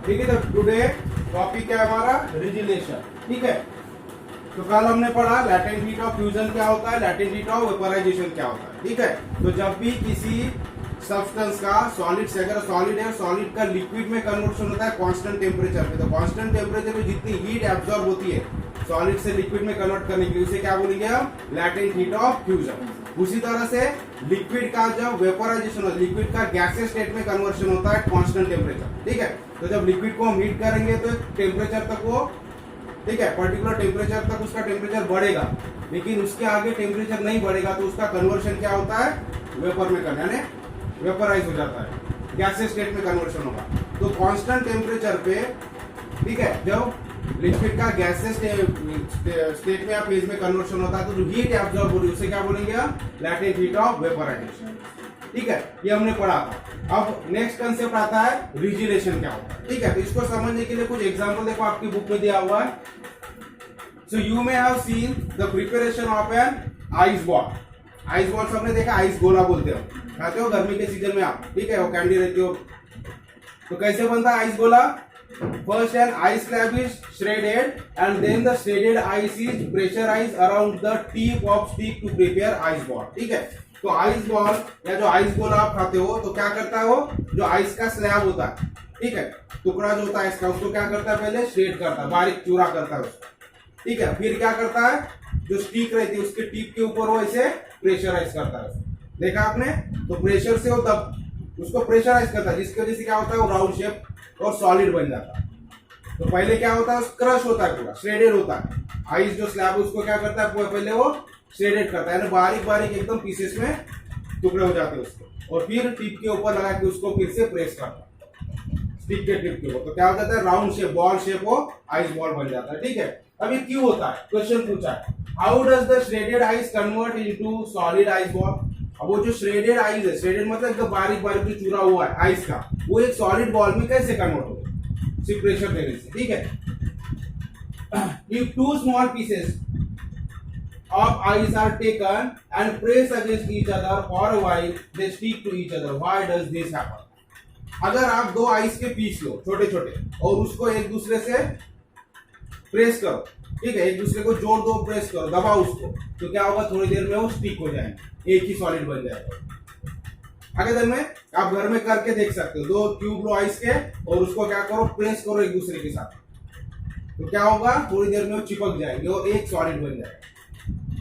ठीक है। तो टुडे टॉपिक क्या है हमारा, रिजिलेशन। ठीक है। तो कल हमने पढ़ा लैटेंट हीट ऑफ फ्यूजन क्या होता है, लैटेंट हीट ऑफ वेपराइजेशन क्या होता है। ठीक है। तो जब भी किसी सब्सटेंस का सॉलिड से, अगर सॉलिड है, सॉलिड का लिक्विड में कन्वर्शन होता है कांस्टेंट टेम्परेचर पे, तो कांस्टेंट टेम्परेचर पे जितनी हीट एब्जॉर्ब होती है सॉलिड से लिक्विड में कन्वर्ट करने के लिए, उसे क्या बोलेंगे हम, लैटेंट हीट ऑफ फ्यूजन। उसी तरह से लिक्विड का जब वेपराइजेशन होता है, लिक्विड का गैसियस स्टेट में कन्वर्शन होता है कांस्टेंट टेम्परेचर। ठीक है। तो जब लिक्विड को हम हीट करेंगे तो टेम्परेचर तक वो, ठीक है, पर्टिकुलर टेम्परेचर तक उसका टेम्परेचर बढ़ेगा, लेकिन उसके आगे टेम्परेचर नहीं बढ़ेगा तो उसका कन्वर्शन क्या होता है, वेपर में करना, यानी वेपराइज हो जाता है, गैसियस स्टेट में कन्वर्शन होगा। तो कांस्टेंट टेम्परेचर पे, ठीक है, जब लिक्विड का गैसियस स्टेट में या फेज में कन्वर्शन होता है तो जो हीट एब्जॉर्ब हो रही है उसे क्या बोलेंगे हम, लैटेंट हीट ऑफ वेपराइजेशन। ठीक है, ये हमने पढ़ा था। अब नेक्स्ट कंसेप्ट आता है रिजिलेशन क्या होता है। ठीक है। तो इसको समझने के लिए कुछ एग्जांपल देखो आपकी बुक में दिया हुआ है। So you may have seen the preparation of an ice ball. Ice ball सबने देखा, आइस गोला बोलते हो, खाते हो गर्मी के सीजन में आप, ठीक है, वो कैंडी रहती हो। तो कैसे बनता है ice gola, first an ice slab is shredded and then the shredded ice is pressurised around the tip of stick to prepare ice ball. ठीक है। तो आइस बॉल या जो आइस गोला आप खाते हो तो क्या करता है, वो जो आइस का स्लैब होता है, ठीक है, टुकड़ा जो होता है इसका, उसको क्या करता है, पहले श्रेड करता है, बारीक चूरा करता है उसको। ठीक है। फिर क्या करता है, जो स्टिक रहती है उसके टिप के ऊपर वो इसे प्रेशराइज करता है। देखा आपने, तो प्रेशर से वो तब उसको प्रेशराइज करता है, जिसकी वजह से क्या होता है, वो राउंड शेप और सॉलिड बन जाता है। तो पहले क्या होता है, क्रश होता है, पूरा श्रेडेड होता है। आइस जो स्लैब है उसको क्या करता है, पहले वो श्रेडेड करता है, यानी बारीक बारीक एकदम पीसेस में टुकड़े हो जाते हैं उसके, और फिर टिप के ऊपर लगा के उसको फिर से प्रेस करता है स्टिक के टिप के ऊपर, तो क्या हो जाता है, राउंड शेप, बॉल शेप, वो आइस बॉल बन जाता है। ठीक है। अब ये क्यों होता है, क्वेश्चन पूछा है, how does the shredded ice convert into solid ice ball. अब वो जो श्रेडेड आइस है, श्रेडेड मतलब एकदम बारीक बारीक जो चूरा हुआ है आइस का, वो एक सॉलिड बॉल में कैसे कन्वर्ट होगा, सिर्फ प्रेशर देने से। ठीक है। If two small pieces of ice are taken and pressed against each other for a while, they stick to each other. Why does this happen? अगर आप दो आइस के पीस लो छोटे छोटे और उसको एक दूसरे से प्रेस करो, ठीक है, एक दूसरे को जोड़ दो, प्रेस करो, दबाओ उसको, तो क्या होगा, थोड़ी देर में वो स्टिक हो जाएंगे, एक ही सॉलिड बन जाएगा। अगर में आप घर में करके देख सकते हो, दो क्यूब लो आइस के और उसको क्या करो, प्रेस करो एक दूसरे के साथ, तो क्या होगा, थोड़ी देर में वो चिपक जाएंगे और एक सॉलिड बन जाएगा,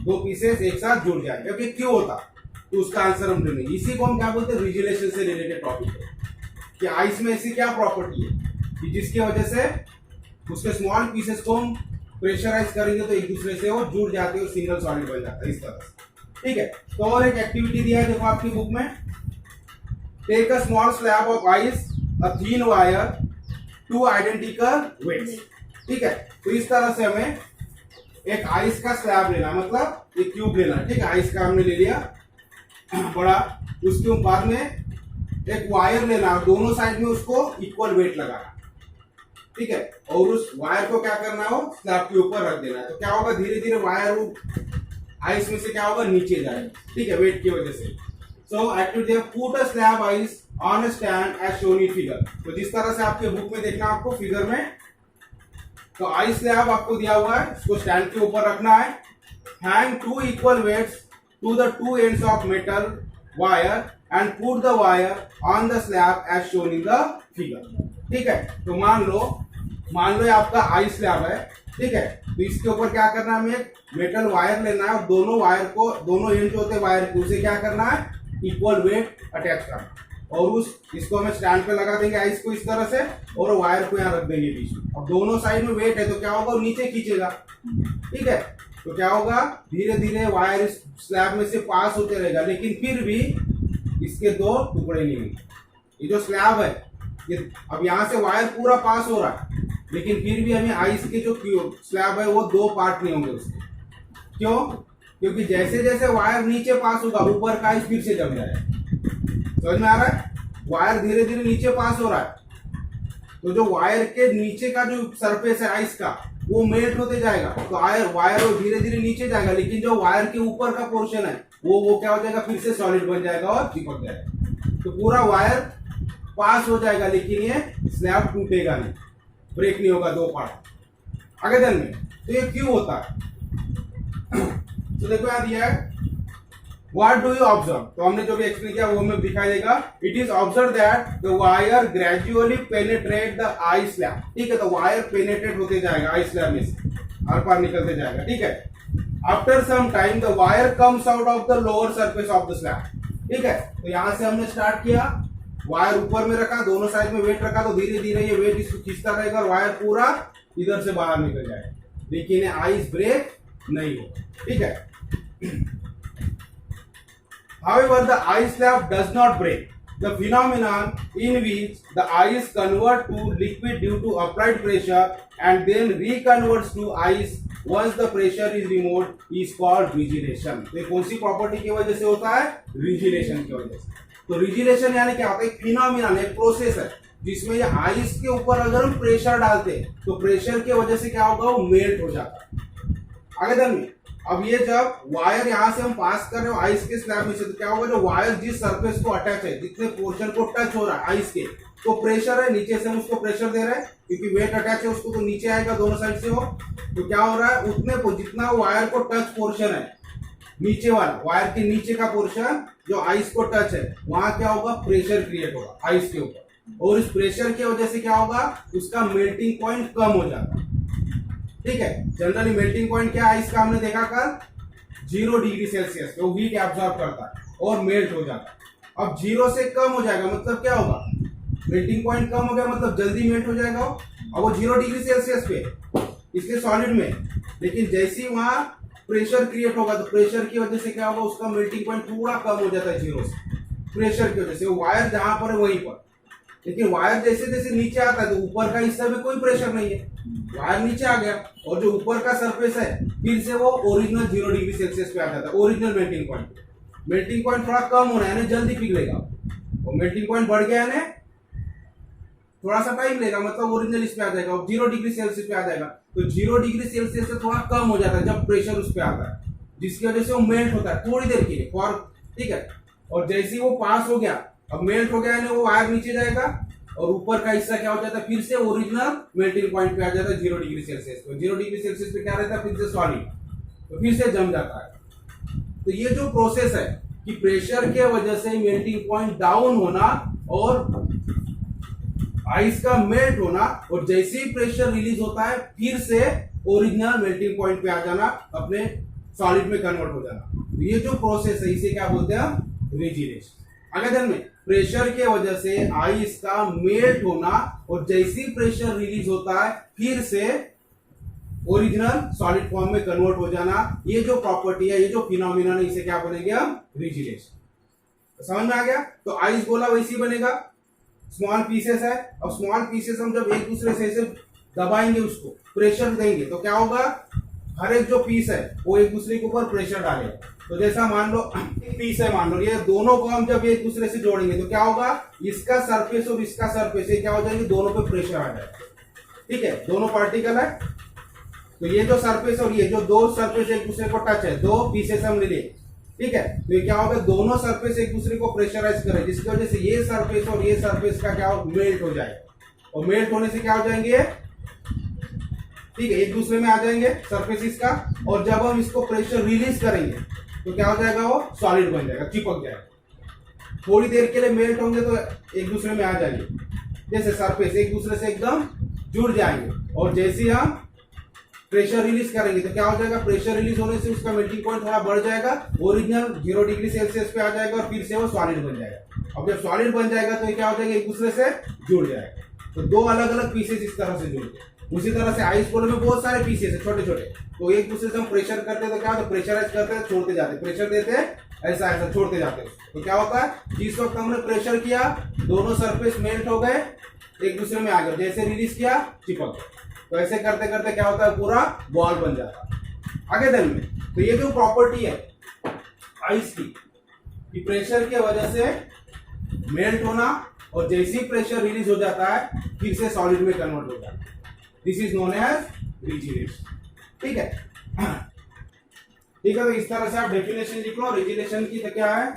दो पीसेस एक साथ जुड़ जाएंगे। अब ये क्यों होता, तो उसका आंसर हम देंगे। इसी को हम क्या बोलते हैं, रिजिलेशन से रिलेटेड टॉपिक है कि आइस में ऐसी क्या प्रॉपर्टी है कि जिसकी वजह से उसके स्मॉल पीसेस को हम प्रेशराइज करेंगे तो एक दूसरे से वो जुड़ जाते हैं और सिंगल सॉलिड बन जाता है, इस तरह से। ठीक है। तो और एक एक्टिविटी दिया है, देखो आपकी बुक में, take a small slab of ice, a thin wire, two identical weights. ठीक है। तो इस तरह से हमें एक आइस का स्लैब लेना, मतलब एक क्यूब लेना, ठीक है, आइस का हमने ले लिया बड़ा, उसके बाद में एक वायर लेना, दोनों साइड में उसको इक्वल वेट लगाना, ठीक है, और उस वायर को क्या करना हो, स्लैब के ऊपर रख देना है। तो क्या होगा, धीरे धीरे वायर आइस में से क्या होगा, नीचे जाएगा, ठीक है, वेट की वजह से। So activity, put a slab ice on a stand as shown in figure. तो जिस तरह से आपके बुक में देखना आपको फिगर में, तो आइस स्लैब आपको दिया हुआ है, इसको स्टैंड के ऊपर रखना है, hang two equal weights to the two ends of metal wire and put the wire on the slab as shown in the figure. ठीक है। तो मान लो ये आपका आइस स्लैब है, ठीक है, तो इसके ऊपर क्या करना है, हमें एक मेटल वायर लेना है और दोनों वायर को, दोनों एंड जो होते हैं वायर के, उसे क्या करना है, इक्वल वेट अटैच करना, और इसको हमें स्टैंड पे लगा देंगे आइस को इस तरह से, और वायर को यहाँ रख देंगे बीच में। अब दोनों साइड में वेट है तो क्या होगा, नीचे खींचेगा, ठीक है, तो क्या होगा, धीरे धीरे वायर इस स्लैब में से पास होते रहेगा, लेकिन फिर भी इसके दो टुकड़े नहीं होंगे। ये जो स्लैब है, ये अब यहाँ से वायर पूरा पास हो रहा है, लेकिन फिर भी हमें आइस के जो स्लैब है वो दो पार्ट नहीं होंगे उसके। क्यों, क्योंकि जैसे जैसे वायर नीचे पास होगा ऊपर का आइस फिर से जम जाएगा। समझ में आ रहा है, वायर धीरे धीरे नीचे पास हो रहा है, तो जो वायर के नीचे का जो सरफेस है आइस का, वो मेल्ट होते जाएगा, तो वायर धीरे धीरे नीचे जाएगा, लेकिन जो वायर के ऊपर का पोर्शन है वो क्या हो जाएगा, फिर से सॉलिड बन जाएगा और चिपक जाएगा। तो पूरा वायर पास हो जाएगा, लेकिन ये स्लैब टूटेगा नहीं, ब्रेक नहीं होगा, दो पार्ट। आगे देन में तो ये क्यों होता है? तो देखो यहाँ दिया है व्हाट डू यू ऑब्जर्व, तो हमने जो भी एक्सप्लेन किया वो हमें दिखाई देगा। It is observe that the wire gradually penetrate the I slab, ठीक है, तो वायर पेनिट्रेट होते जाएगा आई स्लैब में से, हर पार निकलते जाएगा, ठीक है। After some time the wire comes out of the lower surface of the slab, ठीक है। तो यहां से हमने स्टार्ट किया, वायर ऊपर में रखा, दोनों साइड में वेट रखा, तो धीरे धीरे ये वेट इसको खींचता रहेगा और वायर पूरा इधर से बाहर निकल जाएगा, लेकिन आइस ब्रेक नहीं हो, ठीक है। However, the ice slab does not break. The phenomenon in which the ice converts to liquid due to applied pressure and then reconverts to ice once the pressure is removed is called rigidation. तो कौन सी property की वजह से होता है? रिजिलेशन की वजह से। तो रिजिलेशन यानी क्या होता है? एक फिनोमिनन, एक प्रोसेस है जिसमें ये आइस के ऊपर अगर हम प्रेशर डालते हैं तो प्रेशर की वजह से क्या होगा? वो मेल्ट हो जाता है। आगे धन अब ये जब वायर यहां से हम पास कर रहे हो आइस के स्लैब में से, तो क्या होगा? जो वायर जिस सरफेस को अटैच है, जितने पोर्शन को टच हो रहा है आइस के, तो प्रेशर है, नीचे से हम उसको प्रेशर दे रहे हैं क्योंकि वेट अटैच है उसको, तो नीचे आएगा दोनों साइड से हो। तो क्या हो रहा है? उतने को जितना वायर को टच पोर्शन है, नीचे वाला वायर के नीचे का पोर्शन जो आइस को टच है, वहां क्या होगा? प्रेशर क्रिएट होगा आइस के ऊपर, और इस प्रेशर की वजह से क्या होगा? उसका मेल्टिंग पॉइंट कम हो जाता है, ठीक है। जनरली मेल्टिंग पॉइंट क्या है आइस का? हमने देखा कल 0 डिग्री सेल्सियस पे वो हीट एब्जॉर्ब करता है और मेल्ट हो जाता है। अब 0 से कम हो जाएगा मतलब क्या होगा? मेल्टिंग पॉइंट कम हो गया मतलब जल्दी मेल्ट हो जाएगा। अब वो 0 डिग्री सेल्सियस पे इसके सॉलिड में, लेकिन जैसे ही वहां प्रेशर क्रिएट होगा तो प्रेशर की वजह से क्या होगा? उसका मेल्टिंग पॉइंट थोड़ा कम हो जाता है 0 से, प्रेशर की वजह से। वायर जहां पर है वहीं पर, लेकिन वायर जैसे जैसे नीचे आता है तो ऊपर का हिस्सा में कोई प्रेशर नहीं है, वायर नीचे आ गया और जो ऊपर का सरफेस है फिर से वो ओरिजिनल 0 डिग्री सेल्सियस पे आ जाता है, original melting point. Melting point थोड़ा कम होना है, जल्दी पिघलेगा, और मेल्टिंग पॉइंट बढ़ गया है थोड़ा सा टाइम लेगा, मतलब ओरिजिनल इस पे आ जाएगा और 0 डिग्री सेल्सियस पे आ जाएगा। तो 0 डिग्री सेल्सियस से थोड़ा कम हो जाता है जब प्रेशर उस पे आता है, जिसकी वजह से वो मेल्ट होता है थोड़ी देर के लिए, फॉर, ठीक है। और जैसे ही वो पास हो गया, अब मेल्ट हो गया है, वो वायर नीचे जाएगा और ऊपर का हिस्सा क्या हो जाता है? फिर से ओरिजिनल मेल्टिंग पॉइंट पे आ जाता है 0 डिग्री सेल्सियस पे। 0 डिग्री सेल्सियस पे क्या रहता है? फिर से सॉलिड, तो फिर से जम जाता है। तो ये जो प्रोसेस है कि प्रेशर के वजह से मेल्टिंग पॉइंट डाउन होना और आइस का मेल्ट होना, और जैसे ही प्रेशर रिलीज होता है फिर से ओरिजिनल मेल्टिंग पॉइंट पे आ जाना, अपने सॉलिड में कन्वर्ट हो जाना। तो ये जो प्रोसेस है इसे क्या बोलते हैं? रिजिलेशन। आगे ध्यान में, प्रेशर के वजह से आइस का मेल्ट होना और जैसे ही प्रेशर रिलीज होता है फिर से ओरिजिनल सॉलिड फॉर्म में कन्वर्ट हो जाना, ये जो प्रॉपर्टी है, ये जो फिनोमिना है, इसे क्या बोलेंगे हम? रिजिलेशन। तो समझ में आ गया? तो आइस गोला वैसे ही बनेगा, स्मॉल पीसेस है, और स्मॉल पीसेस हम जब एक दूसरे से ऐसे दबाएंगे, उसको प्रेशर देंगे, तो क्या होगा? हर एक जो पीस है वो एक दूसरे के ऊपर प्रेशर डालेगा। तो जैसा मान लो एक पीस है, मान लो ये दोनों को हम जब एक दूसरे से जोड़ेंगे तो क्या होगा? इसका सरफेस और इसका सरफेस ये क्या हो जाएंगे? दोनों पे प्रेशर आ जाएगा, ठीक है। दोनों पार्टिकल है, तो ये जो सरफेस और ये जो दो सरफेस एक दूसरे को टच है, दो पीसेस हम ले लिए, ठीक है। तो ये क्या होगा? दोनों सरफेस एक दूसरे को प्रेशराइज करे, जिसकी वजह से ये सरफेस और ये सरफेस का क्या हो? मेल्ट हो जाएगा, और मेल्ट होने से क्या हो जाएंगे? ठीक है, एक दूसरे में आ जाएंगे सरफेसिस का, और जब हम इसको प्रेशर रिलीज करेंगे तो क्या हो जाएगा? वो सॉलिड बन जाएगा, चिपक जाएगा। थोड़ी देर के लिए मेल्ट होंगे तो एक दूसरे में आ जाएंगे, जैसे सरफेस एक दूसरे से एकदम जुड़ जाएंगे, और जैसे हम प्रेशर रिलीज करेंगे तो क्या हो जाएगा? प्रेशर रिलीज होने से उसका मेल्टिंग पॉइंट थोड़ा बढ़ जाएगा, ओरिजिनल 0 डिग्री सेल्सियस पे आ जाएगा और फिर से वो सॉलिड बन जाएगा। अब जब सॉलिड बन जाएगा तो ये क्या हो जाएगा? एक दूसरे से जुड़ जाएगा। तो दो अलग अलग पीसेस इस तरह से जुड़ गए। उसी तरह से आइस गोले में बहुत सारे पीसेस है छोटे छोटे, तो एक दूसरे से हम प्रेशर करते हैं तो क्या होता है? प्रेशराइज करते हैं, छोड़ते जाते हैं, प्रेशर देते हैं, ऐसा ऐसा छोड़ते जाते हैं। तो क्या होता है? जिस वक्त हमने प्रेशर किया दोनों सरफेस मेल्ट हो गए, एक दूसरे में आ गए, जैसे रिलीज किया चिपक गए। तो ऐसे करते करते क्या होता है? पूरा बॉल बन जाता है। आगे दिन में तो ये जो प्रॉपर्टी है आइस की, कि प्रेशर की वजह से मेल्ट होना और जैसे ही प्रेशर रिलीज हो जाता है फिर से सॉलिड में कन्वर्ट हो जाता है, this is known as regelation. ठीक है, ठीक है। तो इस तरह से आप डेफिनेशन लिख लो रिजिलेशन की। तो क्या है?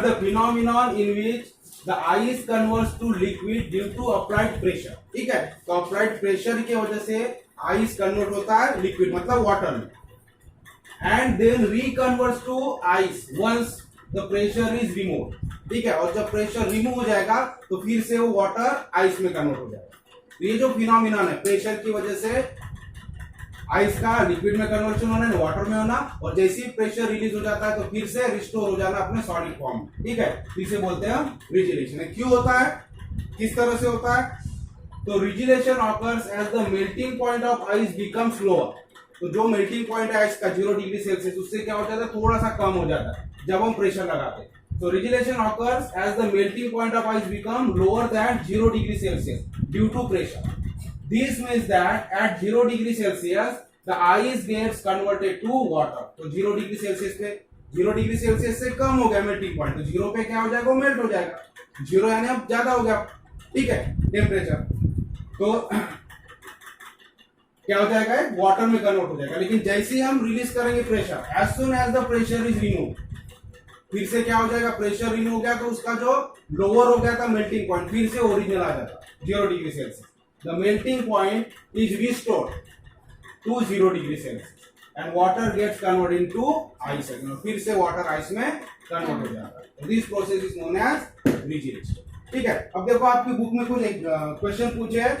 The phenomenon in which the ice converts to liquid due to applied pressure. ठीक है, तो अप्लाइड प्रेशर की वजह से आइस कन्वर्ट होता है लिक्विड मतलब वाटर में, and then reconverts to ice once the pressure is remove. ठीक है, और जब प्रेशर रिमूव हो जाएगा तो फिर से वो वाटर आइस में कन्वर्ट हो जाएगा। तो ये जो फिनोमिनन है प्रेशर की वजह से आइस का लिक्विड में कन्वर्जन होना है, वाटर में होना, और जैसे ही प्रेशर रिलीज हो जाता है तो फिर से रिस्टोर हो जाना अपने सॉलिड फॉर्म में। ठीक है, इसे बोलते हैं हम रिजिलेशन। क्यों होता है, किस तरह से होता है? तो regelation occurs as the melting point of ice becomes lower. तो जो मेल्टिंग पॉइंट है आइस का 0 डिग्री सेल्सियस, उससे क्या हो जाता है, थोड़ा सा कम हो जाता है जब हम प्रेशर लगाते हैं। So rigidation occurs as the melting point of ice become lower than 0 degree Celsius due to pressure. This means that at 0 degree Celsius the ice gets converted to water. तो 0 डिग्री सेल्सियस पे 0 degree Celsius से कम हो गया melting point, तो 0 पे क्या हो जाएगा, मेल्ट हो जाएगा। 0 यानी अब ज्यादा हो गया। ठीक है, टेम्परेचर तो क्या हो जाएगा, वाटर में कन्वर्ट हो जाएगा। लेकिन जैसे ही हम रिलीज करेंगे pressure, as soon as the pressure is remove, फिर से क्या हो जाएगा, प्रेशर रिमूव हो गया तो उसका जो लोअर हो गया था मेल्टिंग पॉइंट फिर से ओरिजिनल आ जाता 0 degree Celsius. The melting point is restored to 0 degree Celsius and water gets convert into ice again, फिर से वाटर आइस में कन्वर्ट हो जाता है। This process is known as regelation. ठीक है, अब देखो आपकी बुक में कुछ क्वेश्चन पूछे है,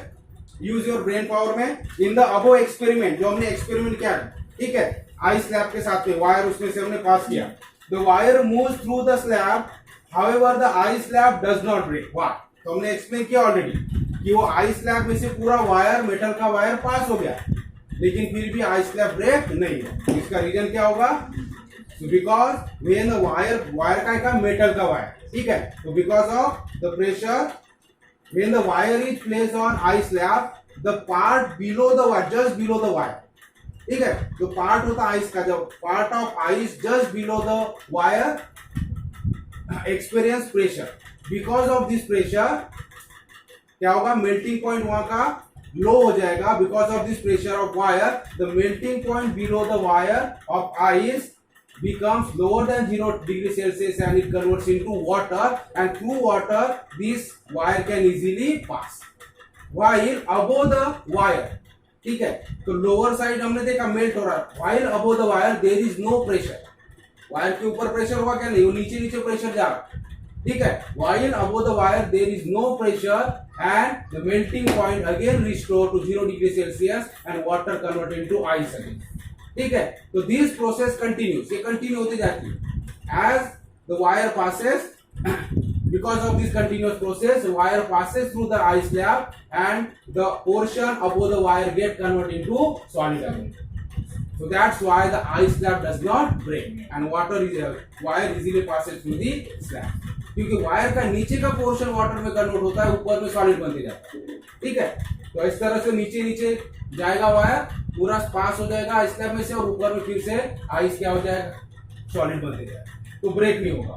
यूज योर ब्रेन पावर में। इन द अबो एक्सपेरिमेंट, जो हमने एक्सपेरिमेंट किया, ठीक है, आइस स्लैब के साथ में वायर उसमें से हमने पास किया। The wire moves through the slab, however the ice slab does not break. Why? तो हमने एक्सप्लेन किया ऑलरेडी कि वो आइस स्लैब में से पूरा वायर, मेटल का वायर पास हो गया, लेकिन फिर भी आइस स्लैब ब्रेक नहीं है। इसका रीजन क्या होगा? बिकॉज व्हेन द वायर का मेटल का वायर, ठीक है, तो because of the pressure when the wire is placed on ice slab, the part below the wire, just below the wire, ठीक है, तो पार्ट होता आइस का, जब part of ice just below the wire experience pressure. Because of this pressure क्या होगा, melting point वहां का लो हो जाएगा। Because of this pressure of wire the melting point below the wire of ice becomes lower than 0 degree Celsius and it converts into water, and through water this wire can easily pass. While above the wire, ठीक है, तो lower side हमने देखा melt हो रहा है, while above the wire there is no pressure. Wire के ऊपर प्रेशर होगा क्या? नहीं, वो नीचे नीचे प्रेशर जा रहा है। ठीक है, while above the wire there is no pressure and the melting point again restored to 0 degree Celsius and water converted into ice again. ठीक है, तो दिस प्रोसेस कंटिन्यूस, ये कंटिन्यू होती जाती है as the wire passes. Because of this continuous process wire passes through the ice slab and the portion above the wire get convert into solid again. So that's why the ice slab does not break and wire easily passes through the slab. क्योंकि wire का नीचे का portion water में convert होता है, ऊपर में solid बनते जाता है। ठीक है, तो इस तरह से नीचे नीचे जाएगा वायर, पूरा पास हो जाएगा आइस स्लैब में से, और ऊपर में फिर से आइस क्या हो जाएगा, सॉलिड बनते जाएगा, तो ब्रेक नहीं होगा।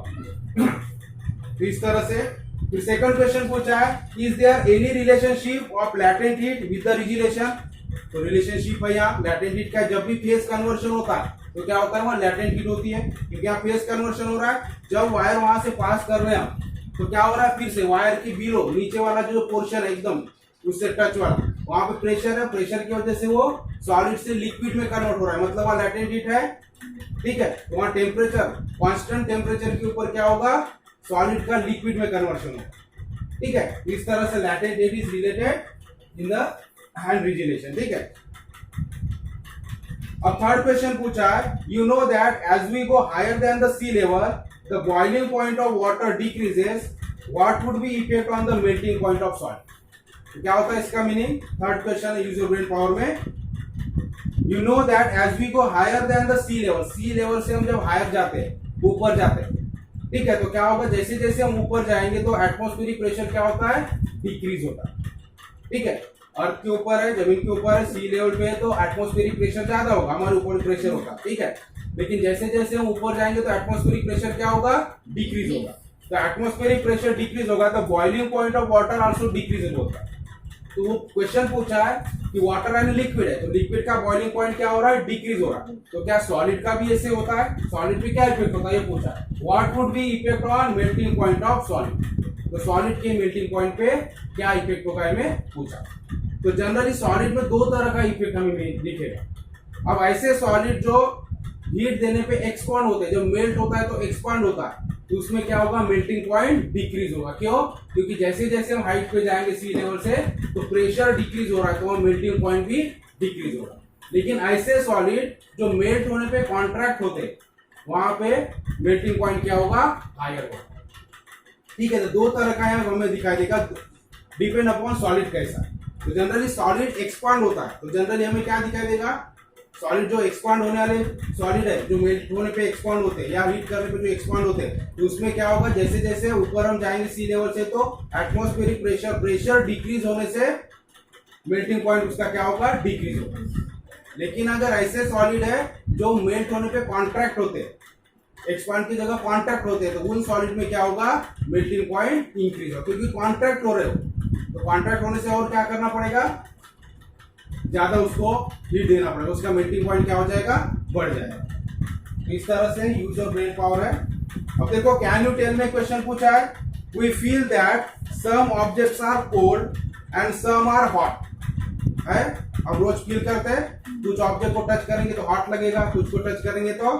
तो इस तरह से फिर सेकंड क्वेश्चन पूछा है, is there any relationship of latent heat with the regelation? तो रिलेशनशिप है यहाँ लैटेंट हीट का। जब भी फेज कन्वर्शन होता है तो क्या होता है, वहां लैटेंट हीट होती है, क्योंकि यहाँ फेज कन्वर्शन हो रहा है। जब वायर वहां से पास कर रहे हैं तो क्या हो रहा है, फिर से वायर की बिलो नीचे वाला जो पोर्शन है एकदम उससे टच वाला, वहां पे प्रेशर है, प्रेशर की वजह से वो सॉलिड से लिक्विड में कन्वर्ट हो रहा है, मतलब वहां लैटेंट हीट है। ठीक है, तो वहां टेम्परेचर, कांस्टेंट टेम्परेचर के ऊपर क्या होगा, सॉलिड का लिक्विड में कन्वर्शन होगा। ठीक है, इस तरह से latent heat is related in the hand regelation. ठीक है, अब थर्ड क्वेश्चन पूछा है, you know that as we go higher than the sea level the boiling point of water decreases, what would be effect on the melting point of salt? तो क्या होता है इसका मीनिंग? थर्ड क्वेश्चन है, use your brain power में। You know that as we go higher than the sea level, C level से हम जब हायर जाते हैं, ऊपर जाते हैं, ठीक है, तो क्या होगा, जैसे जैसे हम ऊपर जाएंगे तो एटमॉस्फेरिक प्रेशर क्या होता है, डिक्रीज होता है। ठीक है, अर्थ के ऊपर है, जमीन के ऊपर है, सी लेवल पे है, तो एटमॉस्फेरिक प्रेशर ज्यादा होगा, हमारे ऊपर प्रेशर होगा। ठीक है, लेकिन जैसे जैसे हम ऊपर जाएंगे तो एटमॉस्फेरिक प्रेशर क्या होगा, डिक्रीज होगा। तो एटमॉस्फेरिक प्रेशर डिक्रीज होगा तो boiling point of water also decrease होता है। तो क्वेश्चन पूछा है कि वाटर एंड लिक्विड है, तो लिक्विड का बॉइलिंग पॉइंट क्या हो रहा है, डिक्रीज हो रहा है, तो क्या सॉलिड का भी ऐसे होता है? सॉलिड पे क्या इफेक्ट होता है, ये पूछा है। What would be effect on melting point of solid? तो सॉलिड के मेल्टिंग पॉइंट पे क्या इफेक्ट होगा हमें पूछा। तो जनरली सॉलिड में दो तरह का इफेक्ट हमें दिखेगा। अब ऐसे सॉलिड जो हीट देने पे एक्सपांड होते हैं, जो मेल्ट होता है तो एक्सपांड होता है, तो उसमें क्या होगा, मेल्टिंग पॉइंट डिक्रीज होगा। क्यों? क्योंकि जैसे जैसे हम हाइट पे जाएंगे सी लेवल से, तो प्रेशर डिक्रीज हो रहा है, तो वह मेल्टिंग पॉइंट भी डिक्रीज होगा। लेकिन ऐसे सॉलिड जो मेल्ट होने पे कॉन्ट्रैक्ट होते, वहां पे मेल्टिंग पॉइंट क्या होगा, हायर होगा। ठीक है, तो दो तरह का यहाँ हमें दिखाई देगा, डिपेंड अपॉन सॉलिड कैसा। तो जनरली सॉलिड एक्सपांड होता है, तो जनरली हमें क्या दिखाई देगा, सॉलिड जो एक्सपांड होने वाले सॉलिड है, जो मेल्ट होने पे एक्सपांड होते हैं या हीट करने पे जो एक्सपांड होते हैं, तो उसमें क्या होगा, जैसे जैसे ऊपर हम जाएंगे सी लेवल से, तो एटमॉस्फेरिक प्रेशर डिक्रीज होने से मेल्टिंग पॉइंट उसका क्या होगा, डिक्रीज होगा। लेकिन अगर ऐसे सॉलिड है जो मेल्ट होने पे कॉन्ट्रैक्ट होते हैं, एक्सपांड की जगह कॉन्ट्रैक्ट होते हैं, तो उन सॉलिड में क्या होगा, मेल्टिंग पॉइंट इंक्रीज होगा, क्योंकि कॉन्ट्रैक्ट हो रहे हो। तो कॉन्ट्रैक्ट होने से और क्या करना पड़ेगा, ज्यादा उसको हीट देना पड़ेगा, उसका मेल्टिंग पॉइंट क्या हो जाएगा, बढ़ जाएगा। इस तरह से यूज ऑफ ब्रेन पावर है। अब देखो, कैन यू टेल में क्वेश्चन पूछा है, we feel that some objects are cold and some are hot है। हम रोज फील करते हैं, कुछ ऑब्जेक्ट को टच करेंगे तो हॉट लगेगा, कुछ को टच करेंगे तो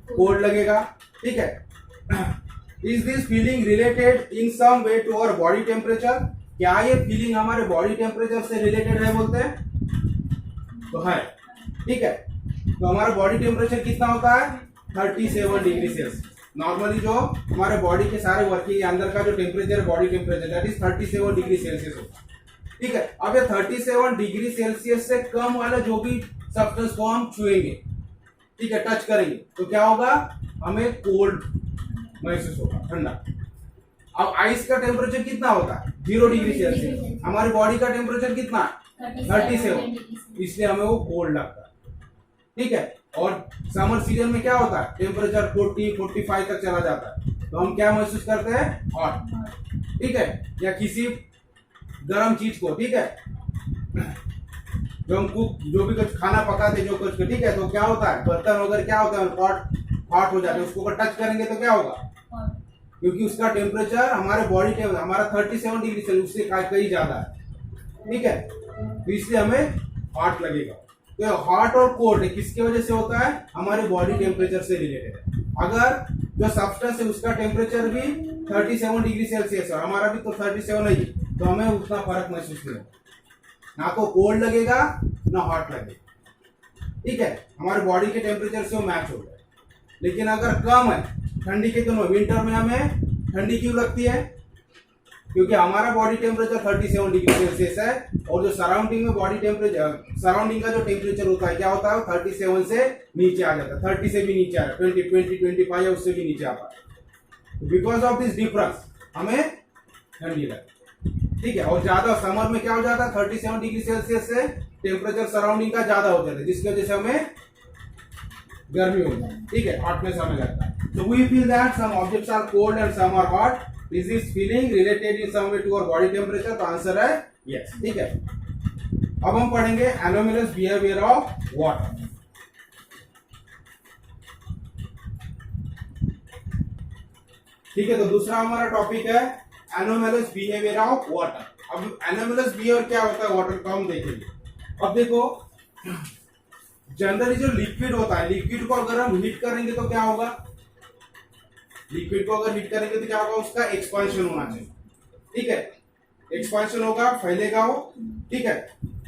कोल्ड लगेगा। ठीक है, is this feeling related in some way to our body temperature? क्या ये फीलिंग हमारे बॉडी टेम्परेचर से रिलेटेड है, बोलते हैं तो है। ठीक है, तो हमारा बॉडी टेम्परेचर कितना होता है, 37 डिग्री सेल्सियस। नॉर्मली जो हमारे बॉडी के सारे वर्किंग अंदर का जो टेम्परेचर है, body temperature, that is 37 degree Celsius होता है। ठीक है, अब ये 37 डिग्री सेल्सियस से कम वाला जो भी सब्सटेंस को हम छुएंगे, ठीक है, टच करेंगे, तो क्या होगा, हमें कोल्ड महसूस होगा, ठंडा। अब आइस का टेम्परेचर कितना होता है, 0 डिग्री सेल्सियस। हमारी बॉडी का टेम्परेचर कितना है, 37, इसलिए हमें वो कोल्ड लगता है। ठीक है, और समर सीजन में क्या होता है, टेम्परेचर 40-45 तक चला जाता है, तो हम क्या महसूस करते हैं, हॉट। ठीक है, या किसी गर्म चीज को, ठीक है, जो हम जो भी कुछ खाना पकाते जो कुछ, ठीक है, तो क्या होता है, बर्तन वगैरह क्या होता है, हॉट हो जाते हैं, उसको अगर टच करेंगे तो क्या होगा, क्योंकि उसका टेम्परेचर हमारे बॉडी टेम्परेचर हमारा 37 डिग्री सेल्सियस उससे कहीं ज्यादा है। ठीक है, तो इसलिए हमें हॉट लगेगा। तो हॉट और कोल्ड किसके वजह से होता है, हमारे बॉडी टेम्परेचर से रिलेटेड है। अगर जो सब्सटेंस है उसका टेम्परेचर भी 37 डिग्री सेल्सियस है, हमारा भी तो 37 है, तो हमें उतना फर्क महसूस नहीं होगा, ना तो कोल्ड लगेगा ना हॉट लगेगा। ठीक है, हमारे बॉडी के टेम्परेचर से वो मैच हो जाए। लेकिन अगर कम है, ठंडी के दिनों, विंटर में हमें ठंडी क्यों लगती है, क्योंकि हमारा बॉडी टेम्परेचर 37 डिग्री सेल्सियस है, और जो सराउंडिंग में बॉडी टेम्परेचर, सराउंडिंग का जो टेम्परेचर होता है क्या होता है, 37 से नीचे आ जाता है, 30 से भी नीचे आ जाता है, 25 या उससे भी नीचे आता है। बिकॉज ऑफ दिस डिफरेंस हमें ठंडी लगती है। ठीक है, और ज्यादा समर में क्या हो जाता है, 37 डिग्री सेल्सियस से टेम्परेचर सराउंडिंग का ज्यादा हो जाता है, जिसकी वजह से हमें गर्मी होती है। ठीक है, हॉटनेस हमें लगता है। So we feel that some objects are cold and some are hot. Is this feeling related in some way to our body temperature? तो आंसर है yes. ठीक है, अब हम पढ़ेंगे anomalous behavior of water. ठीक है, तो दूसरा हमारा टॉपिक है anomalous behavior of water. अब anomalous behavior क्या होता है वाटर का हम देखेंगे। अब देखो, जनरली जो लिक्विड होता है, लिक्विड को अगर हम हीट करेंगे तो क्या होगा, लिक्विड को अगर हीट करेंगे तो क्या होगा, उसका एक्सपांशन होना चाहिए। ठीक है, एक्सपांशन होगा, फैलेगा वो, ठीक है,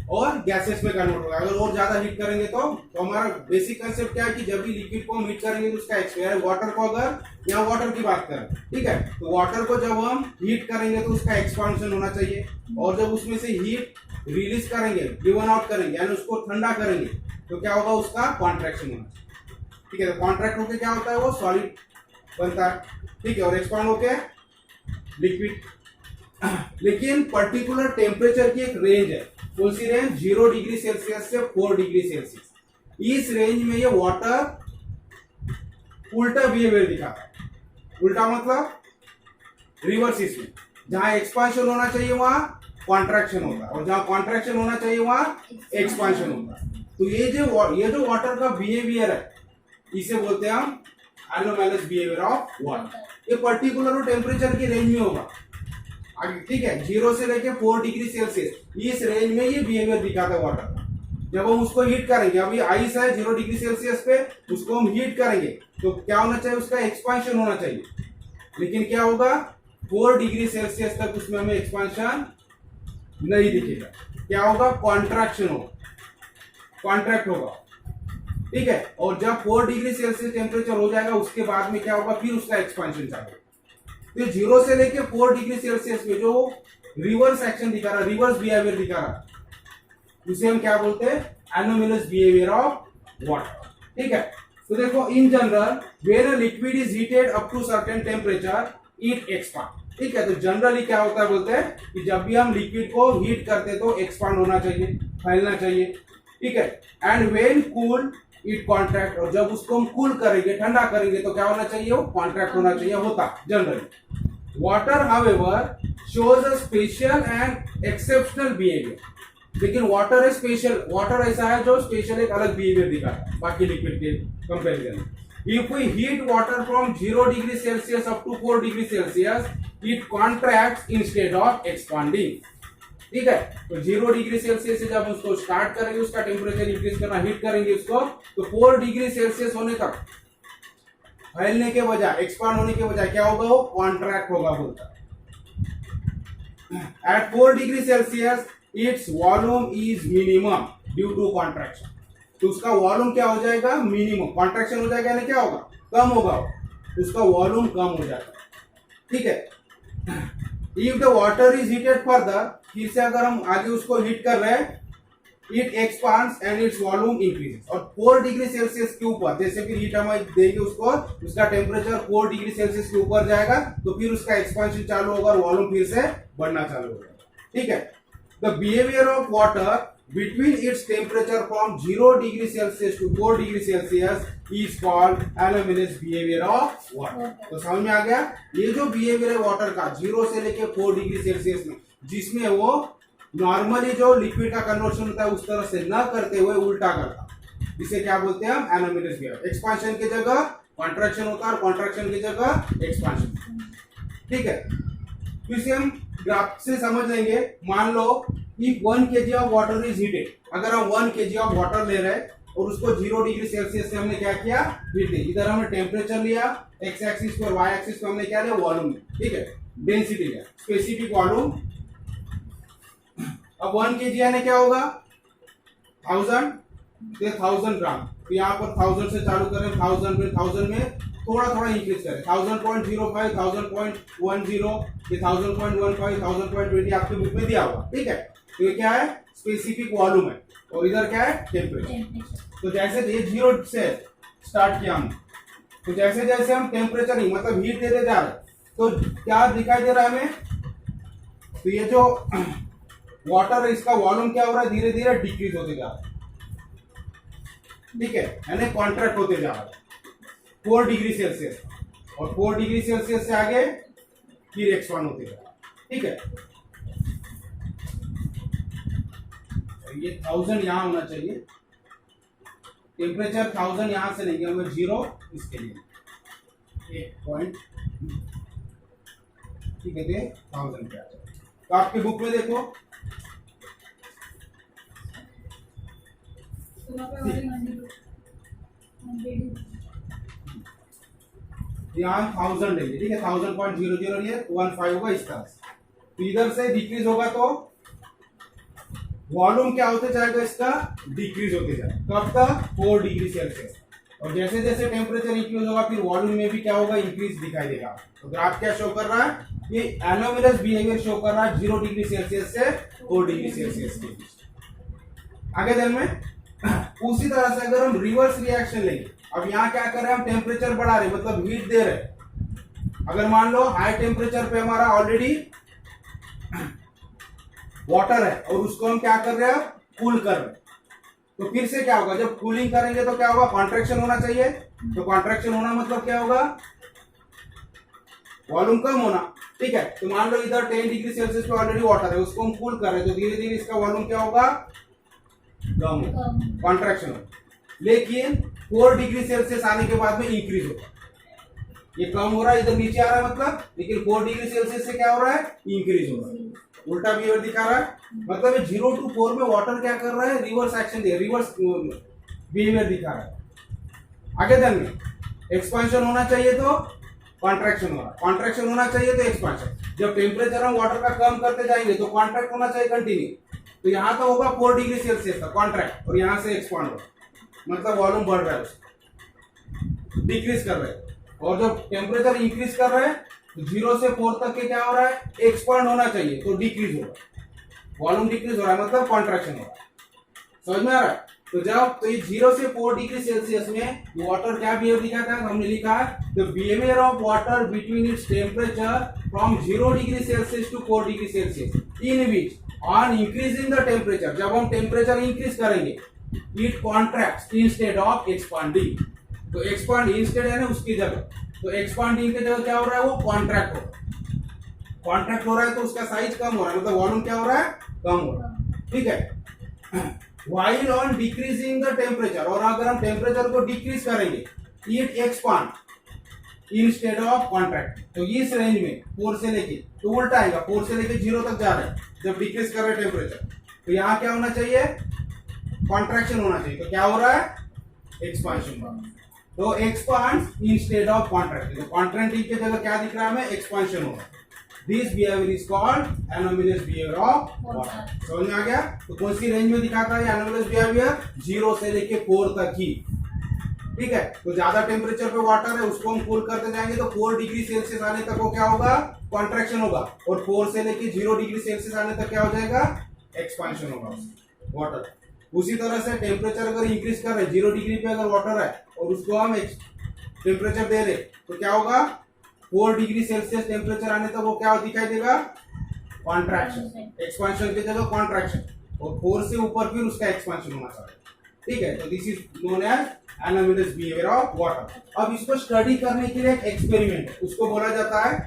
और गैसेस में कन्वर्ट होगा। अगर और ज्यादा हीट करेंगे तो हमारा बेसिक कंसेप्ट क्या है कि जब भी लिक्विड को हम हीट करेंगे तो उसका एक्सपांशन, वाटर को अगर यहाँ वाटर की बात करें, ठीक है, तो वाटर को जब हम हीट करेंगे तो उसका एक्सपांशन होना चाहिए, और जब उसमें से हीट रिलीज करेंगे, गिवन आउट करेंगे, यानी उसको ठंडा करेंगे, तो क्या होगा, उसका कॉन्ट्रैक्शन होना चाहिए। ठीक है, तो कॉन्ट्रैक्ट होकर क्या होता है, वो सॉलिड बनता है। ठीक है, और एक्सपांड होके लिक्विड। लेकिन पर्टिकुलर टेम्परेचर की एक रेंज है, कौन सी रेंज, 0 डिग्री सेल्सियस से 4 डिग्री सेल्सियस। इस रेंज में ये वाटर उल्टा बिहेवियर दिखाता है। उल्टा मतलब रिवर्स, इसमें जहां एक्सपांशन होना चाहिए वहां कॉन्ट्रैक्शन होता है, और जहां कॉन्ट्रैक्शन होना चाहिए वहां एक्सपांशन होता है। तो ये जो वाटर का बिहेवियर है, इसे बोलते हैं हम एनोमैलस बिहेवियर ऑफ वाटर। ये पर्टिकुलर टेम्परेचर की रेंज में होगा, आगे ठीक है, 0 से लेके 4 डिग्री सेल्सियस इस रेंज में ये बिहेवियर दिखाता है वाटर का। जब हम उसको हीट करेंगे, अभी आइस है 0 डिग्री सेल्सियस पे, उसको हम हीट करेंगे तो क्या होना चाहिए, उसका एक्सपांशन होना चाहिए। लेकिन क्या होगा, 4 डिग्री सेल्सियस तक उसमें हमें एक्सपांशन नहीं दिखेगा। क्या होगा, कॉन्ट्रैक्शन होगा, कॉन्ट्रैक्ट होगा, ठीक है। और जब 4 डिग्री सेल्सियस टेम्परेचर हो जाएगा उसके बाद में क्या होगा, फिर उसका एक्सपांशन चालू होगा। तो 0 से लेके 4 डिग्री सेल्सियस में जो रिवर्स एक्शन दिखा रहा, रिवर्स बिहेवियर दिखा रहा, उसे हम क्या बोलते हैं, एनोमलस बिहेवियर ऑफ वाटर, ठीक है। तो देखो, in general when a liquid is heated up to certain temperature it expand, ठीक है। तो जनरली क्या होता है, बोलते हैं कि जब भी हम लिक्विड को हीट करते तो एक्सपांड होना चाहिए, फैलना चाहिए, ठीक है। And when cool it contract, और जब उसको हम कूल करेंगे, ठंडा करेंगे तो क्या होना चाहिए, वो कॉन्ट्रैक्ट होना चाहिए, होता generally. Water however shows a special and exceptional behaviour, लेकिन वाटर है स्पेशल, वाटर ऐसा है जो स्पेशल एक अलग बिहेवियर दिखाता है बाकी लिक्विड के कंपैरिजन में। If we heat water from 0 degree Celsius up to 4 degree Celsius, it contracts instead of expanding, ठीक है। तो 0 डिग्री सेल्सियस से जब उसको स्टार्ट करेंगे, उसका टेम्परेचर इंक्रीज करना, हीट करेंगे उसको, तो 4 डिग्री सेल्सियस होने तक फैलने के बजाय, एक्सपांड होने के बजाय क्या होगा, वो कॉन्ट्रैक्ट होगा, बोलता है। At 4 degree Celsius its volume is minimum due to contraction, तो उसका वॉल्यूम क्या हो जाएगा, मिनिमम, कॉन्ट्रैक्शन हो जाएगा, यानी क्या होगा, कम होगा, उसका वॉल्यूम कम हो जाएगा, ठीक है। If the water is heated further, फिर से अगर हम आगे उसको हीट कर रहे हैं, it expands and its volume increases, और 4 डिग्री सेल्सियस के ऊपर जैसे फिर हीट हम देंगे उसको, उसका टेम्परेचर 4 डिग्री सेल्सियस के ऊपर जाएगा, तो फिर उसका एक्सपांशन चालू होगा और वॉल्यूम फिर से बढ़ना चालू होगा, ठीक है। The behaviour of water between its temperature from 0 degree Celsius to 4 degree Celsius is called anomalous behavior of water। तो समझ में आ गया, ये जो बिहेवियर है वाटर का 0 से लेके 4 डिग्री सेल्सियस में, जिसमें वो नॉर्मली जो लिक्विड का कन्वर्शन होता है उस तरह से न करते हुए उल्टा करता, इसे क्या बोलते हैं हम, एनोमलस बिहेवियर। एक्सपांशन की जगह कॉन्ट्रैक्शन होता है और कॉन्ट्रैक्शन की जगह एक्सपांशन, ठीक है। तो इसे हम ग्राफ से समझ लेंगे। मान लो if 1 kg of water is heated, अगर हम 1 kg of water ले रहे हैं और उसको 0 डिग्री सेल्सियस से हमने क्या किया, हीट दी। इधर हमने टेम्परेचर लिया एक्स एक्सिस पर, वाई एक्सिस पर हमने क्या लिया, वॉल्यूम, ठीक है, डेंसिटी लिया, स्पेसिफिक वॉल्यूम। अब 1 kg यानी क्या होगा, 1000, 1000 ग्राम, तो यहाँ पर 1000 से चालू करें, 1000 फिर 1000 में थोड़ा थोड़ा इंक्रीज करें, 1000.05, 1000.10, ये 1000.15, 1000.20 आपके बुक में दिया हुआ, ठीक है। तो ये क्या है, स्पेसिफिक वॉल्यूम है, और इधर क्या है, टेम्परेचर। तो जैसे ये 0 से स्टार्ट किया हमने, तो जैसे जैसे हम टेम्परेचर ही मतलब हीट देते जा रहे, तो क्या दिखाई दे रहा है हमें, तो ये जो वाटर है इसका वॉल्यूम क्या हो रहा है, धीरे धीरे डिक्रीज होते जा रहा है, ठीक है, यानी कॉन्ट्रैक्ट होते जा रहा है 4 डिग्री सेल्सियस, और 4 डिग्री सेल्सियस से आगे फिर एक्सपांड होते जा रहा है, ठीक है। ये 1000 यहां होना चाहिए, टेम्परेचर 1000 यहां से नहीं गया, 0 इसके लिए 1 पॉइंट, ठीक है, 1000 क्या है। तो आपकी बुक में देखो, यहाँ 1000 लेंगे, ठीक है, 1000.00 लिए 15 होगा इस तरह से, तो इधर से डिक्रीज होगा तो वॉल्यूम क्या होते जाएगा, इसका डिक्रीज होते जाएगा, कब तक, 4 डिग्री सेल्सियस, और जैसे जैसे टेम्परेचर इंक्रीज होगा फिर वॉल्यूम में भी क्या होगा, इंक्रीज दिखाई देगा। तो ग्राफ क्या शो कर रहा है, ये एनोमलस बिहेवियर शो कर रहा है 0 डिग्री सेल्सियस से 4 डिग्री सेल्सियस के बीच। आगे दिन में उसी तरह से अगर हम रिवर्स रिएक्शन लेंगे, अब यहाँ क्या कर रहे हैं, हम टेम्परेचर बढ़ा रहे, मतलब हीट दे रहे। अगर मान लो हाई टेम्परेचर पे हमारा ऑलरेडी वाटर है और उसको हम क्या कर रहे हैं, कूल कर रहे हैं, तो फिर से क्या होगा, जब कूलिंग करेंगे तो क्या होगा, कॉन्ट्रैक्शन होना चाहिए, तो कॉन्ट्रैक्शन होना मतलब क्या होगा, वॉल्यूम कम होना, ठीक है। तो मान लो इधर 10 डिग्री सेल्सियस पे ऑलरेडी वाटर है, उसको हम कूल कर रहे हैं, तो धीरे धीरे इसका वॉल्यूम क्या होगा, कम होगा, कॉन्ट्रैक्शन होगा। लेकिन 4 डिग्री सेल्सियस आने के बाद में इंक्रीज होगा, ये कम हो रहा है, इधर नीचे आ रहा है मतलब, लेकिन 4 डिग्री सेल्सियस से क्या हो रहा है, इंक्रीज हो रहा है। उल्टा बिहेवियर दिखा रहा है, मतलब 0 to 4 में वाटर क्या कर रहा है, रिवर्स एक्शन दे, रिवर्स बिहेवियर दिखा रहा है। आगे देन में एक्सपांशन होना चाहिए तो कॉन्ट्रैक्शन हो रहा है, कॉन्ट्रैक्शन होना चाहिए तो एक्सपांशन। जब टेम्परेचर हम वाटर का कम करते जाएंगे तो कॉन्ट्रैक्ट होना चाहिए कंटिन्यू, तो यहाँ तो होगा 4 डिग्री सेल्सियस का कॉन्ट्रैक्ट, और यहाँ से एक्सपांड होगा, मतलब वॉल्यूम बढ़ रहा है, डिक्रीज कर रहे हैं। और जब टेम्परेचर इंक्रीज कर रहे हैं तो 0 से 4 तक के क्या हो रहा है, एक्सपांड होना चाहिए, तो डिक्रीज हो रहा है, वॉल्यूम डिक्रीज हो रहा है, मतलब कॉन्ट्रैक्शन हो रहा है। समझ में आ रहा है? तो जब तो ये 0 से 4 डिग्री सेल्सियस में वाटर क्या बिहेव दिखाता है, हमने लिखा है the behaviour of water between its temperature from 0 degree Celsius to 4 degree Celsius in which on increasing the temperature, जब हम टेम्परेचर इंक्रीज करेंगे it contracts instead of expanding. तो एक्सपांड इंस्टेड है ना उसकी जगह, तो एक्सपांडिंग की जगह क्या हो रहा है, वो कॉन्ट्रैक्ट हो रहा है। कॉन्ट्रैक्ट हो रहा है तो उसका साइज कम हो रहा है, मतलब वॉल्यूम क्या हो रहा है, कम हो रहा है। ठीक है, while on decreasing the temperature, और अगर हम टेम्परेचर को डिक्रीज करेंगे it expand instead of contract। तो इस रेंज में 4 से लेके, तो उल्टा आएगा, 4 से लेके 0 तक जा रहा है जब डिक्रीज कर रहे हैं टेम्परेचर, तो यहाँ क्या होना चाहिए, कॉन्ट्रैक्शन होना चाहिए, तो क्या हो रहा है, एक्सपांशन हो रहा है। तो एक्सपांड इंस्टेड ऑफ कॉन्ट्रैक्टिंग, तो कॉन्ट्रैक्टिंग की जगह क्या दिख रहा है हमें, एक्सपांशन हो रहा है। This behaviour is called anomalous behaviour of water. समझ में आ गया? तो कौन सी रेंज में दिखाता है एनोमलस बिहेवियर, 0 से लेके 4 तक ही। ठीक है, तो ज्यादा टेम्परेचर पे वाटर है, उसको हम कूल करते जाएंगे तो 4 डिग्री सेल्सियस आने तक वो क्या होगा, कॉन्ट्रैक्शन होगा, और 4 से लेके 0 डिग्री सेल्सियस आने तक क्या हो जाएगा, एक्सपांशन होगा वाटर। उसी तरह से टेम्परेचर अगर इंक्रीज कर रहे, 0 डिग्री पे अगर वाटर है और उसको हम टेम्परेचर दे रहे, तो क्या होगा, 4 डिग्री सेल्सियस टेम्परेचर आने तक वो क्या दिखाई देगा, कॉन्ट्रैक्शन, एक्सपांशन की जगह कॉन्ट्रैक्शन, और 4 से ऊपर फिर उसका एक्सपांशन होना चाहिए। ठीक है, तो this is known as anomalous behaviour of water. अब इसको स्टडी करने के लिए एक एक्सपेरिमेंट है, उसको बोला जाता है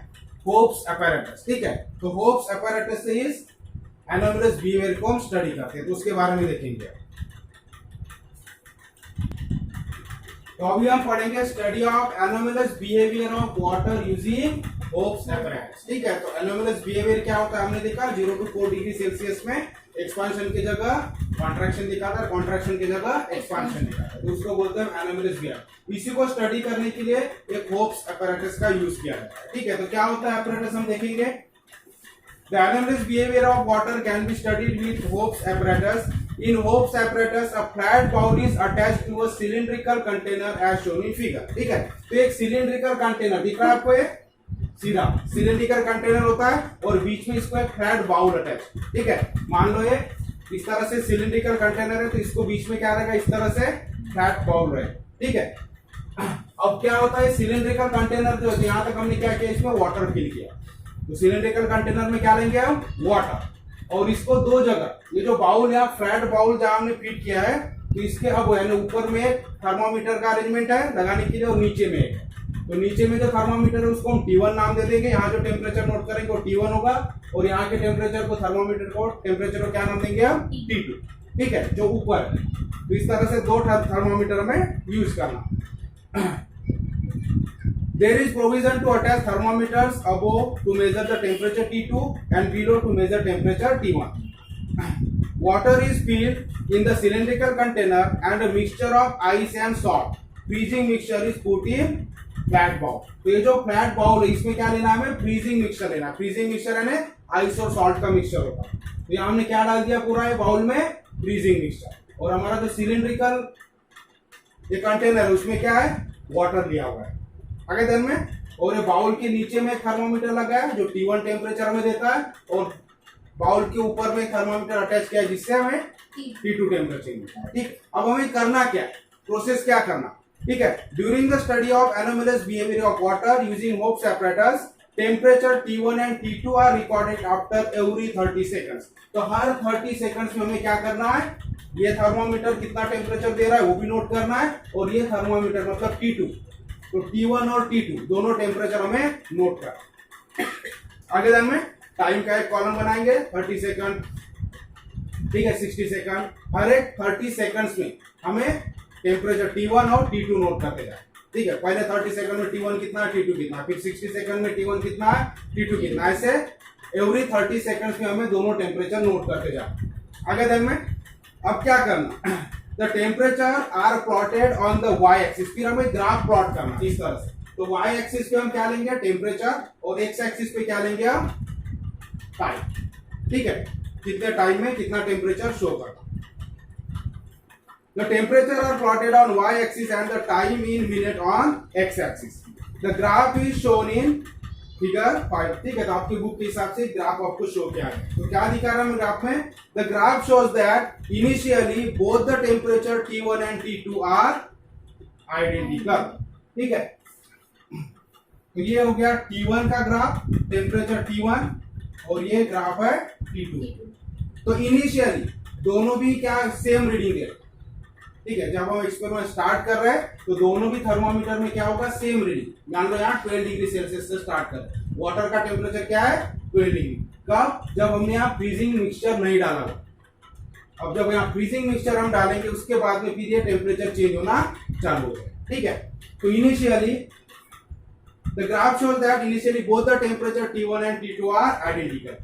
होप्स apparatus। ठीक है, तो होप्स apparatus से इस एनोमलस बिहेवियर को हम स्टडी करते हैं, तो उसके बारे में देखेंगे। तो अभी हम पढ़ेंगे study of anomalous behaviour of water using Hope's apparatus। ठीक है, तो एनोमलस बिहेवियर क्या होता है, हमने देखा 0 to 4 डिग्री सेल्सियस में एक्सपांशन की जगह कॉन्ट्रैक्शन दिखाता है, कॉन्ट्रैक्शन की जगह एक्सपांशन दिखाता है, तो उसको बोलते हैं एनोमलस बिहेवियर। इसी को स्टडी करने के लिए एक होप्स apparatus का यूज किया जाता है। ठीक है, तो क्या होता है apparatus हम देखेंगे। The anomalous behavior of water can be studied with Hope's apparatus. In Hope's apparatus, a flat bowl is attached to a cylindrical container as shown in figure. ठीक है, तो एक सिलिंड्रिकल कंटेनर दिख रहा है आपको, ये सीधा सिलिंड्रिकल कंटेनर होता है और बीच में इसको एक फ्लैट बाउल अटैच। ठीक है, मान लो ये इस तरह से सिलिंड्रिकल कंटेनर है, तो इसको बीच में क्या रहेगा, इस तरह से फ्लैट बाउल रहे। ठीक है, अब क्या होता है, सिलिंड्रिकल कंटेनर जो है, यहाँ तक हमने क्या किया, इसमें वाटर फिल किया, तो सिलिंड्रिकल कंटेनर में क्या लेंगे हम, वाटर, और इसको दो जगह, ये जो बाउल है फ्लैट बाउल जहां हमने फिट किया है, तो इसके अब है ऊपर में थर्मामीटर का अरेंजमेंट है लगाने के लिए, और नीचे में है, तो नीचे में जो थर्मामीटर है उसको हम T1 नाम दे देंगे, यहाँ जो टेम्परेचर नोट करेंगे वो T1 होगा, और यहाँ के टेम्परेचर को थर्मामीटर को टेम्परेचर को क्या नाम देंगे हम, T2। ठीक है, जो ऊपर है, तो इस तरह से 2 थर्मामीटर में यूज करना। There is provision to attach thermometers above to measure the temperature T2 and below to measure temperature T1. Water is filled in the cylindrical container and a mixture of ice and salt. Freezing mixture is put in flat bowl. तो ये जो flat bowl है इसमें क्या लेना है, हमें freezing mixture लेना है। freezing mixture है ना आइस और सॉल्ट का मिक्सचर होता है, तो यहाँ हमने क्या डाल दिया पूरा ये बाउल में, freezing mixture, और हमारा जो सिलिंड्रिकल ये कंटेनर है उसमें क्या है, वाटर लिया हुआ है। आगे दिन में, और ये बाउल के नीचे में थर्मोमीटर लगा है जो T1 टेम्परेचर हमें देता है, और बाउल के ऊपर में थर्मोमीटर अटैच किया है जिससे हमें T2 टेम्परेचर मिलता है। ठीक, अब हमें करना क्या है, प्रोसेस क्या करना। ठीक है, during the study of anomalous behaviour of water using Hope's apparatus, temperature T1 and T2 are recorded after every 30 seconds. तो हर 30 सेकंड्स में हमें क्या करना है, ये थर्मोमीटर कितना टेम्परेचर दे रहा है वो भी नोट करना है, और ये थर्मोमीटर मतलब T2, तो T1 और T2 दोनों टेम्परेचर हमें नोट कर। आगे दिन में टाइम का एक कॉलम बनाएंगे, 30 सेकंड, ठीक है, 60 सेकंड, हर एक 30 सेकंड्स में हमें टेम्परेचर T1 और T2 नोट करते जाए। ठीक है, पहले 30 सेकंड में T1 कितना है, T2 कितना है, फिर 60 सेकंड में T1 कितना है, T2 कितना है, ऐसे एवरी 30 सेकंड्स में हमें दोनों टेम्परेचर नोट करते जाए। आगे देख में अब क्या करना, the temperature are plotted on the Y axis, फिर हमें ग्राफ प्लॉट करना इस तरह से। तो वाई एक्सिस पे हम क्या लेंगे, टेम्परेचर, और एक्स एक्सिस पे क्या लेंगे हम, टाइम। ठीक है, कितने टाइम में कितना टेम्परेचर शो करता। The temperature are plotted on y-axis and the time in minute on x-axis. The graph is shown in figure 5. ठीक है, तो आपकी बुक के हिसाब से ग्राफ आपको शो किया है। तो क्या दिखा रहा है ग्राफ में, the graph shows that initially both the temperature T1 and T2 are identical. ठीक है, तो ये हो गया T1 का ग्राफ, टेम्परेचर T1, और ये ग्राफ है T2। तो इनिशियली दोनों भी क्या सेम रीडिंग है। ठीक है, जब हम एक्सपेरिमेंट स्टार्ट कर रहे हैं तो दोनों भी थर्मोमीटर में क्या होगा, सेम रीडिंग। मान लो यहाँ 12 डिग्री सेल्सियस से स्टार्ट कर रहे हैं, वाटर का टेम्परेचर क्या है 12 डिग्री। कब, जब हमने यहाँ फ्रीजिंग मिक्सचर नहीं डाला हो। अब जब यहाँ फ्रीजिंग मिक्सचर हम डालेंगे उसके बाद में फिर ये टेम्परेचर चेंज होना चालू हो जाए। ठीक है, तो initially the graph shows that initially both the temperature T1 and T2 are identical.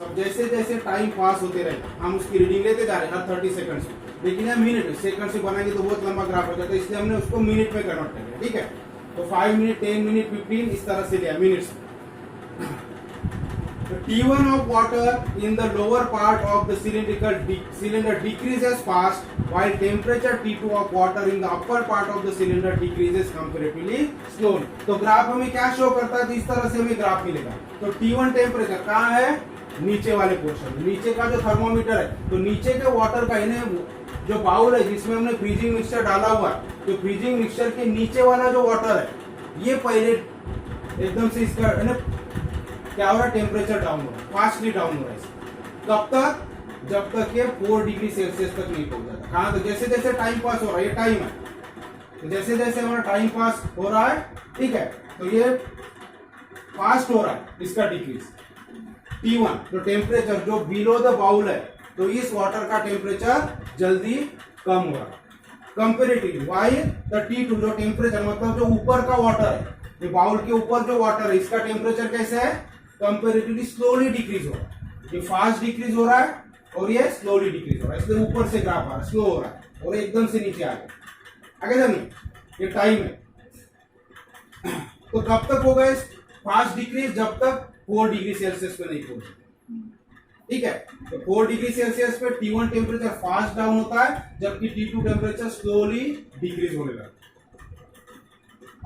अब जैसे जैसे टाइम पास होते रहे हम उसकी रीडिंग लेते जा रहे हैं हर 30 सेकंड से, लेकिन यहाँ मिनट सेकंड से बनाएंगे तो बहुत लंबा ग्राफ हो जाता है, इसलिए हमने उसको मिनट में कन्वर्ट कर दिया। ठीक है, तो 5 मिनट, 10 मिनट, 15 इस तरह से लिया minutes. T1 of water in the lower part of the cylinder decreases fast, while temperature T2 of water in the upper part of the cylinder decreases comparatively slowly. तो ग्राफ हमें क्या show करता है, तो इस तरह से हमें ग्राफ मिलेगा। तो T1 टेम्परेचर कहाँ है, नीचे वाले पोर्शन, नीचे का जो थर्मोमीटर है, तो नीचे के वाटर का इन्हें जो बाउल है जिसमें हमने फ्रीजिंग मिक्सचर डाला हुआ है, तो फ्रीजिंग मिक्सचर के नीचे वाला जो वाटर है ये पहले एकदम से इसका क्या हो रहा है, टेम्परेचर डाउन हो रहा है, फास्टली डाउन हो रहा है। कब तक, जब तक ये 4 डिग्री सेल्सियस तक नहीं पहुंच जाता। कहाँ, तो जैसे जैसे टाइम पास हो रहा है, ये टाइम है, तो जैसे जैसे हमारा टाइम पास हो रहा है, ठीक है, तो ये फास्ट हो रहा है इसका डिक्रीज। T1 तो टेम्परेचर जो बिलो द बाउल है, तो इस वाटर का टेम्परेचर जल्दी कम हो रहा है कंपेरेटिवली। वाई द T2 जो टेम्परेचर मतलब जो ऊपर का वाटर है, ये बाउल के ऊपर जो वाटर है इसका टेम्परेचर कैसे है, कंपेरेटिवली स्लोली डिक्रीज हो रहा है। ये फास्ट डिक्रीज हो रहा है और ये स्लोली डिक्रीज हो रहा है, इसलिए ऊपर से ग्राफ आ रहा है, स्लो हो रहा है और एकदम से नीचे आ गया। आगे जानिए, ये टाइम है, तो कब तक होगा इस फास्ट डिक्रीज, जब तक 4 डिग्री सेल्सियस पे नहीं पहुंचे। ठीक है, तो 4 डिग्री सेल्सियस पे T1 टेम्परेचर फास्ट डाउन होता है, जबकि T2 टेम्परेचर स्लोली डिक्रीज होने लगता है।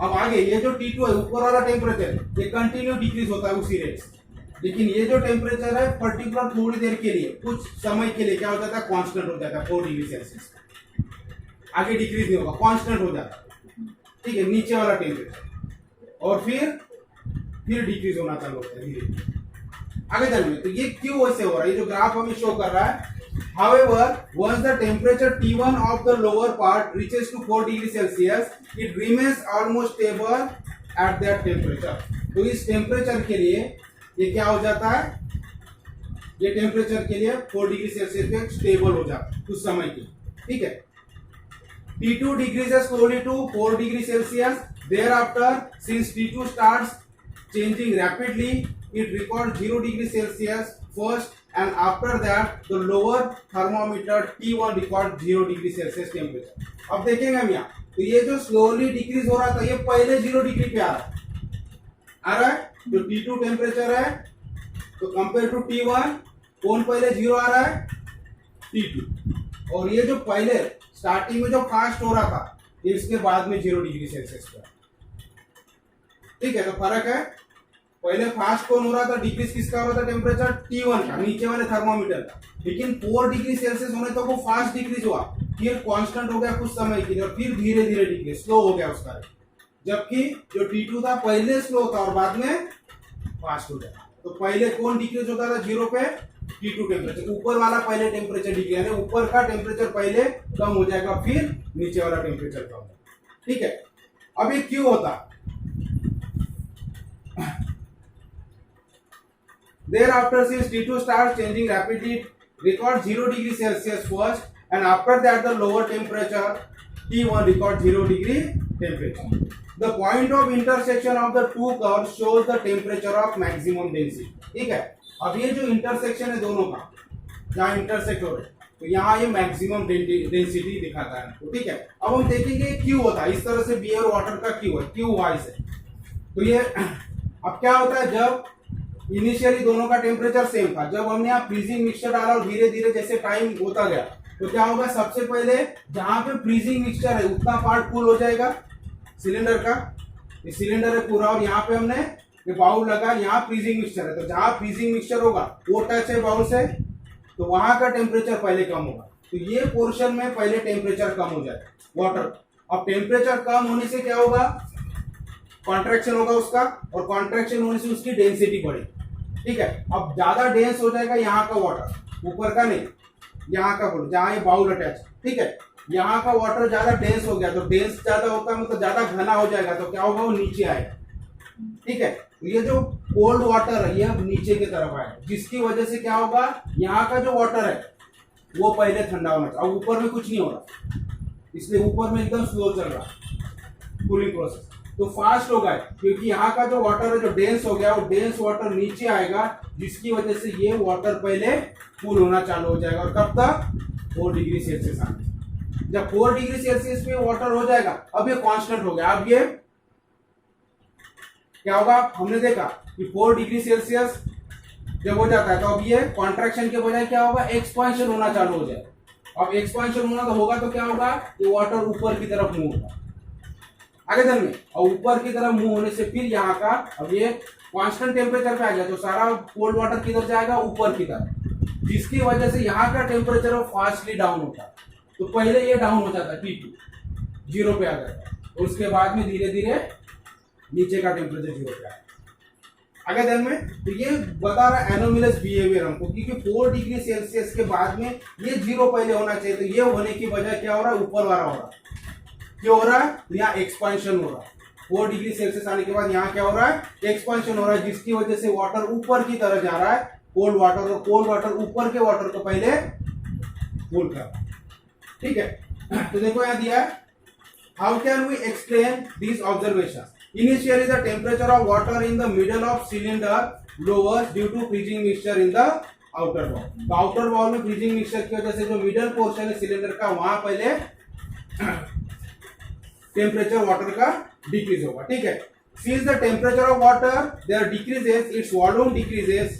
अब आगे ये जो T2 है ऊपर वाला टेम्परेचर, ये कंटिन्यू डिक्रीज होता है उसी रेट से, लेकिन ये जो टेम्परेचर है पर्टिकुलर थोड़ी देर के लिए, कुछ समय के लिए क्या हो जाता है, कांस्टेंट हो जाता है 4 डिग्री सेल्सियस। आगे डिक्रीज नहीं होगा, कांस्टेंट हो जाता है। ठीक है, नीचे वाला टेम्परेचर, और फिर डिक्रीज होना चालू होता है धीरे धीरे। आगे चलिए, तो ये क्यों ऐसे हो रहा है, ये जो ग्राफ हमें शो कर रहा है। However, once the temperature T1 of the lower part reaches to 4 degree Celsius, it remains almost stable at that temperature. तो इस टेम्परेचर के लिए ये क्या हो जाता है, ये टेम्परेचर के लिए 4 डिग्री सेल्सियस पे स्टेबल हो जाता है कुछ समय के। ठीक है, T2 decreases slowly to 4 degree Celsius. Thereafter, since T2 starts changing rapidly, it records 0 degree Celsius first, and after that the lower thermometer T1 records 0 degree Celsius temperature. अब देखेंगे हम यहाँ, तो ये जो स्लोली डिक्रीज हो रहा था ये पहले 0 डिग्री पे आ रहा है। जो T2 टेम्परेचर है तो कंपेयर टू T1 कौन पहले 0 आ रहा है, T2, और ये जो पहले स्टार्टिंग में जो फास्ट हो रहा था ये इसके बाद में 0 डिग्री सेल्सियस पे। ठीक है, तो फर्क है, पहले फास्ट कौन हो रहा था, डिक्रीज किसका हो रहा था, टेम्परेचर T1 का, नीचे वाले थर्मोमीटर का, लेकिन 4 डिग्री सेल्सियस होने तक वो फास्ट डिक्रीज हुआ, फिर कांस्टेंट हो गया कुछ समय के लिए, और फिर धीरे धीरे डिक्रीज स्लो हो गया उसका। जबकि जो T2 था पहले स्लो था और बाद में फास्ट हो गया। तो पहले कौन डिक्रीज होता था 0 पे, T2 टेम्परेचर, ऊपर वाला पहले टेम्परेचर डिक्रीज, यानी ऊपर का टेम्परेचर पहले कम हो जाएगा, फिर नीचे वाला टेम्परेचर कम होगा। ठीक है, अब ये क्यों होता, thereafter since T2 starts changing rapidly, record 0 degree Celsius first, and after that the lower temperature T1 record 0 degree temperature. The point of intersection of the two curves shows the temperature of maximum density. ठीक है, अब ये जो intersection है दोनों का, जहाँ intersect हो रहे हैं, तो यहाँ ये मैक्सिमम डेंसिटी दिखाता है तो ठीक है। अब हम देखेंगे क्यू होता है, इस तरह से बियर वाटर का क्यू है, क्यू वाई से। तो ये अब क्या होता है, जब इनिशियली दोनों का टेम्परेचर सेम था, जब हमने यहाँ फ्रीजिंग मिक्सचर डाला और धीरे धीरे जैसे टाइम होता गया तो क्या होगा, सबसे पहले जहां पे फ्रीजिंग मिक्सचर है उतना पार्ट कूल हो जाएगा सिलेंडर का, ये सिलेंडर है पूरा, और यहाँ पे हमने ये बाउल लगा, यहाँ फ्रीजिंग मिक्सचर है, तो जहां फ्रीजिंग मिक्सचर होगा वो टच है बाउल से, तो वहां का टेम्परेचर पहले कम होगा, तो ये पोर्शन में पहले टेम्परेचर कम हो जाएगा वाटर। अब टेम्परेचर कम होने से क्या होगा, कॉन्ट्रैक्शन होगा उसका, और कॉन्ट्रैक्शन होने से उसकी डेंसिटी बढ़ेगी। ठीक है, अब ज्यादा डेंस हो जाएगा यहाँ का वाटर, ऊपर का नहीं, यहाँ का बोलो, जहाँ ये बाउल अटैच, ठीक है, यहाँ का वाटर ज्यादा डेंस हो गया, तो डेंस ज्यादा होता है मतलब ज्यादा घना हो जाएगा, तो क्या होगा, वो नीचे आएगा। ठीक है, तो ये जो कोल्ड वाटर है ये अब नीचे की तरफ आएगा, जिसकी वजह से क्या होगा, यहाँ का जो वाटर है वो पहले ठंडा होना चाहिए। अब ऊपर में कुछ नहीं हो रहा, इसलिए ऊपर में एकदम स्लो चल रहा कूलिंग प्रोसेस, तो फास्ट होगा, क्योंकि यहाँ का जो वाटर है जो डेंस हो गया वो डेंस वाटर नीचे आएगा, जिसकी वजह से ये वाटर पहले कूल होना चालू हो जाएगा। और कब तक, 4 डिग्री सेल्सियस आने। जब 4 डिग्री सेल्सियस में वाटर हो जाएगा, अब ये कांस्टेंट हो गया, अब ये क्या होगा, हमने देखा कि 4 डिग्री सेल्सियस जब हो जाता है तो अब ये कॉन्ट्रैक्शन के बजाय क्या होगा, एक्सपांशन होना चालू हो जाएगा। अब एक्सपांशन होना तो होगा, तो क्या होगा, ये वाटर ऊपर की तरफ मूव होगा आगे दिन में, और ऊपर की तरफ मूव होने से फिर यहाँ का अब ये कांस्टेंट टेम्परेचर पे आ गया, तो सारा कोल्ड वाटर किधर जाएगा, ऊपर की तरफ, जिसकी वजह से यहाँ का टेम्परेचर फास्टली डाउन होता है। तो पहले ये डाउन हो जाता है, T2 जीरो पे आ जाता है, और उसके बाद में धीरे धीरे नीचे का टेम्परेचर जीरो पे आएगा आगे दिन में। तो ये बता रहा है एनोमलस बिहेवियर हमको, क्योंकि 4 डिग्री सेल्सियस के बाद में ये जीरो पहले होना चाहिए, तो ये होने की वजह क्या हो रहा है, ऊपर वाला हो रहा है, क्या हो रहा है, यहाँ एक्सपांशन हो रहा है। 4 डिग्री सेल्सियस आने के बाद यहाँ क्या हो रहा है, एक्सपांशन हो रहा है, जिसकी वजह से वाटर ऊपर की तरफ जा रहा है, कोल्ड वाटर, और कोल्ड वाटर ऊपर के वाटर को पहले कूल कर रहा है। ठीक है, तो देखो यहाँ दिया है, how can we explain this observation, initially the temperature of water in the middle of cylinder lowers due to freezing mixture in the outer wall. तो आउटर वॉल में फ्रीजिंग मिक्सचर की वजह से जो मिडल पोर्शन है cylinder का, वहां पहले टेम्परेचर वाटर का डिक्रीज होगा। ठीक है, since the temperature of water there decreases, its volume decreases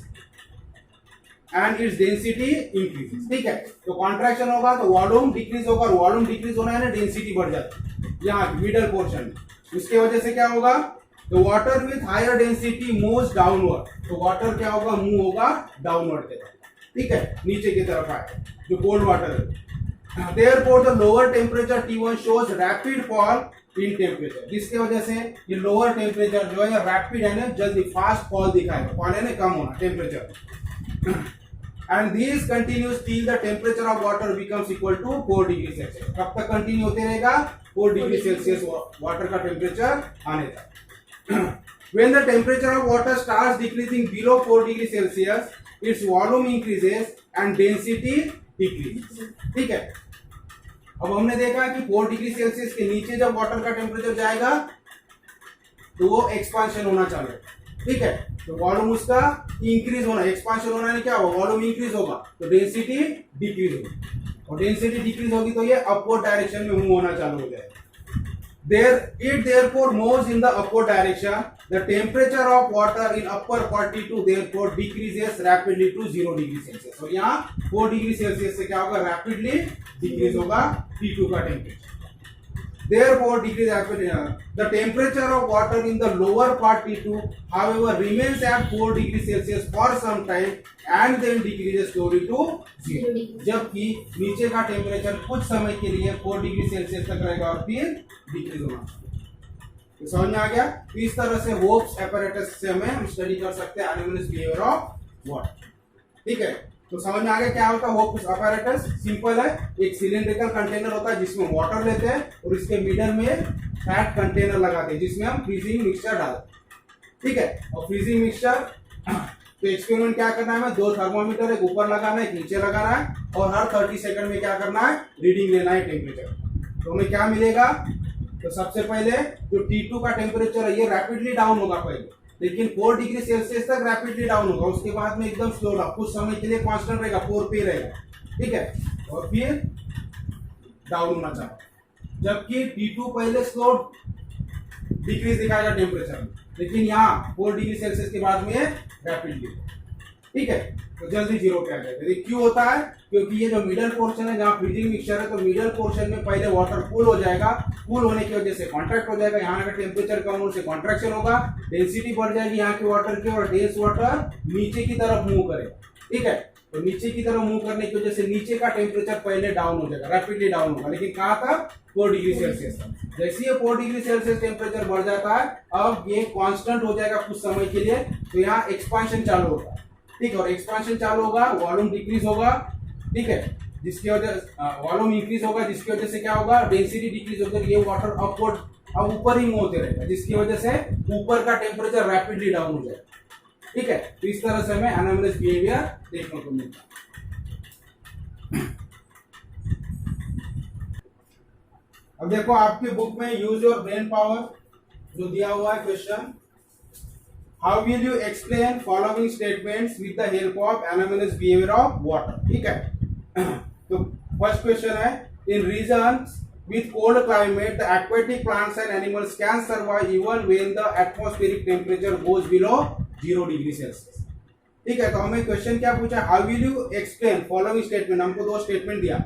and its density increases। ठीक है, तो कॉन्ट्रैक्शन होगा तो वॉल्यूम डिक्रीज होगा, और वॉल्यूम डिक्रीज होना है ना, डेंसिटी बढ़ जाती है यहाँ मिडल पोर्शन में, उसके वजह से क्या होगा, तो water with higher density moves downward, तो वाटर क्या होगा, मूव होगा डाउनवर्ड की तरफ। ठीक है, नीचे की तरफ आए जो कोल्ड वाटर है। Therefore, the lower temperature T1 shows rapid fall in temperature, जिसके वजह से ये लोअर टेम्परेचर जो है रैपिड है ना, जल्दी फास्ट फॉल दिखाएगा, फॉल है ना कम होना temperature, and this continues till the temperature of water becomes equal to 4 degree Celsius. कब तक कंटिन्यू होते रहेगा, 4 डिग्री सेल्सियस वाटर का टेम्परेचर आने तक। When the temperature of water starts decreasing below 4 degree Celsius, its volume increases and density decreases। ठीक है, अब हमने देखा कि 4 डिग्री सेल्सियस के नीचे जब वाटर का टेम्परेचर जाएगा तो वो एक्सपांशन होना चालू है। ठीक है, तो वॉल्यूम उसका इंक्रीज होना, एक्सपांशन होना नहीं, क्या होगा, वॉल्यूम इंक्रीज होगा तो डेंसिटी डिक्रीज होगी, और डेंसिटी डिक्रीज होगी तो ये अपवर्ड डायरेक्शन में मूव होना चालू हो जाएगा। It therefore moves in the upward direction. The temperature of water in upper 42 therefore decreases rapidly to 0 degree Celsius। और यहाँ 4 डिग्री सेल्सियस से क्या होगा, रैपिडली डिक्रीज होगा T2 का temperature. Therefore decrease rapidly। The temperature of water in the lower part T2 however remains at 4 degree Celsius for some time and then decreases slowly to 0। जबकि नीचे का temperature कुछ समय के लिए 4 डिग्री सेल्सियस तक रहेगा और फिर डिक्रीज होना। तो समझ में आ गया, इस तरह से होप्स एपरेटस से हम स्टडी कर सकते हैं एनोमलस बिहेवियर ऑफ वाटर। ठीक है, तो समझ में आ गया क्या होता है होप्स एपरेटस। सिंपल है, एक सिलिंड्रिकल कंटेनर होता है जिसमें वाटर लेते हैं और इसके मिडल में फैट कंटेनर लगाते हैं जिसमें हम फ्रीजिंग मिक्सचर डालते हैं। ठीक है, और फ्रीजिंग मिक्सचर तो एक्सपेरिमेंट क्या करना है, हमें 2 थर्मोमीटर, एक ऊपर लगाना है एक नीचे लगाना है, और हर 30 सेकंड में क्या करना है, रीडिंग लेना है टेम्परेचर। तो हमें क्या मिलेगा, तो सबसे पहले जो T2 का टेम्परेचर है ये रैपिडली डाउन होगा पहले, लेकिन 4 डिग्री सेल्सियस तक रैपिडली डाउन होगा, उसके बाद में एकदम स्लो डाउन, कुछ समय के लिए कांस्टेंट रहेगा, 4 पे रहेगा, ठीक है, और फिर डाउन होना चाहिए। जबकि T2 पहले स्लो डिक्रीज दिखाएगा टेम्परेचर में, लेकिन यहाँ 4 डिग्री सेल्सियस के बाद में रैपिडली, ठीक है, तो जल्दी जीरो पे आ जाएगा। ये क्यों होता है? क्योंकि ये जो मिडल पोर्शन है जहाँ फ्रीजिंग मिक्सचर है, तो मिडल पोर्शन में पहले वाटर कूल हो जाएगा, कूल होने की वजह से कॉन्ट्रैक्ट हो जाएगा, यहाँ का टेम्परेचर कम होने से कॉन्ट्रैक्शन होगा, डेंसिटी बढ़ जाएगी यहाँ के वाटर की, और डेंस वाटर नीचे की तरफ मूव करेगा, ठीक है, तो नीचे की तरफ मूव करने की वजह से नीचे का टेम्परेचर पहले डाउन हो जाएगा, रैपिडली डाउन होगा, लेकिन कहाँ तक? 4 डिग्री सेल्सियस तक। जैसे ये 4 डिग्री सेल्सियस टेम्परेचर बढ़ जाता है, अब ये कांस्टेंट हो जाएगा कुछ समय के लिए, तो यहाँ एक्सपांशन चालू होगा, ठीक है, और एक्सपांशन चालू होगा, वॉल्यूम डिक्रीज होगा, ठीक है, जिसकी वजह वॉल्यूम इंक्रीज होगा, जिसकी वजह से क्या होगा? डेंसिटी डिक्रीज होकर ये वाटर अपवर्ड अब ऊपर ही मूव होते रहेगा, जिसकी वजह से ऊपर का टेम्परेचर रैपिडली डाउन हो जाएगा, ठीक है। तो इस तरह से हमें एनोमलस बिहेवियर देखने को मिलता है। अब देखो आपकी बुक में यूज योर ब्रेन पावर जो दिया हुआ है question, how will you explain following statements with the help of anomalous behaviour of water, ठीक है। तो फर्स्ट क्वेश्चन है, इन regions with cold climate the aquatic plants and animals can survive even when the atmospheric temperature goes below 0 degree Celsius, ठीक है। तो हमें question क्या पूछा? How will you explain following statement, हमको 2 स्टेटमेंट दिया,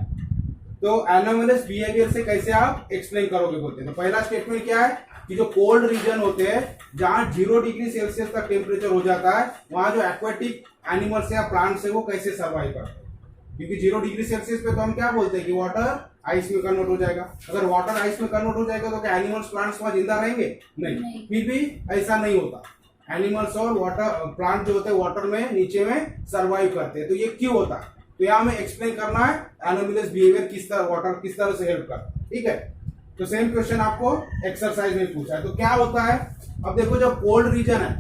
तो एनोमलस बिहेवियर से कैसे आप एक्सप्लेन करोगे बोलते हैं। तो पहला स्टेटमेंट क्या है कि जो कोल्ड रीजन होते हैं जहां 0 डिग्री सेल्सियस तक टेम्परेचर हो जाता है, वहां जो एक्वाटिक एनिमल्स या प्लांट्स है वो कैसे सर्वाइव करते हैं, क्योंकि 0 डिग्री सेल्सियस पे तो हम क्या बोलते हैं कि वाटर आइस में कन्वर्ट हो जाएगा। अगर वाटर आइस में कन्वर्ट हो जाएगा तो क्या एनिमल्स प्लांट्स वहां जिंदा रहेंगे? नहीं। फिर भी ऐसा नहीं होता, एनिमल्स और वाटर प्लांट जो होते हैं वाटर में नीचे में सर्वाइव करते हैं। तो ये क्यों होता है? तो यहाँ हमें एक्सप्लेन करना है एनोमलस बिहेवियर किस तरह वाटर किस तरह से हेल्प करता है, ठीक है। तो सेम क्वेश्चन आपको एक्सरसाइज में पूछा है। तो क्या होता है, अब देखो जब कोल्ड रीजन है,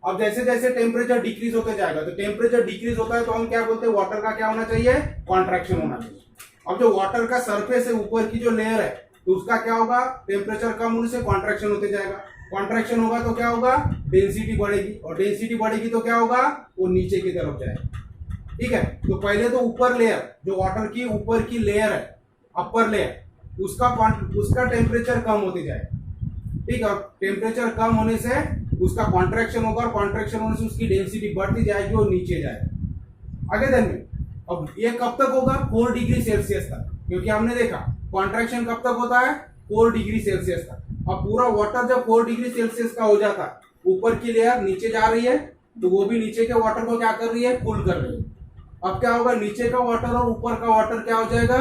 अब जैसे जैसे टेम्परेचर डिक्रीज होते जाएगा, तो टेम्परेचर डिक्रीज होता है तो हम क्या बोलते हैं? वाटर का क्या होना चाहिए? कॉन्ट्रैक्शन होना चाहिए। अब जो वाटर का सरफेस है, ऊपर की जो लेयर है, तो उसका क्या होगा? टेम्परेचर कम होने से कॉन्ट्रैक्शन होते जाएगा, कॉन्ट्रैक्शन होगा तो क्या होगा? डेंसिटी बढ़ेगी, और डेंसिटी बढ़ेगी तो क्या होगा? वो नीचे की तरफ जाएगा, ठीक है। तो पहले तो ऊपर लेयर, जो वाटर की ऊपर की लेयर है, अपर लेयर, उसका टेम्परेचर कम होते जाएगा, ठीक है। और टेम्परेचर कम होने से उसका कॉन्ट्रैक्शन होगा, और कॉन्ट्रैक्शन होने से उसकी डेंसिटी बढ़ती जाएगी और नीचे जाएगा। आगे देखेंगे, अब ये कब तक होगा? 4 डिग्री सेल्सियस तक, क्योंकि हमने देखा कॉन्ट्रैक्शन कब तक होता है? 4 डिग्री सेल्सियस तक। अब पूरा वाटर जब 4 डिग्री सेल्सियस का हो जाता है, ऊपर की लेयर नीचे जा रही है, तो वो भी नीचे के वाटर को क्या कर रही है? कूल कर रही है। अब क्या होगा? नीचे का वाटर और ऊपर का वाटर क्या हो जाएगा?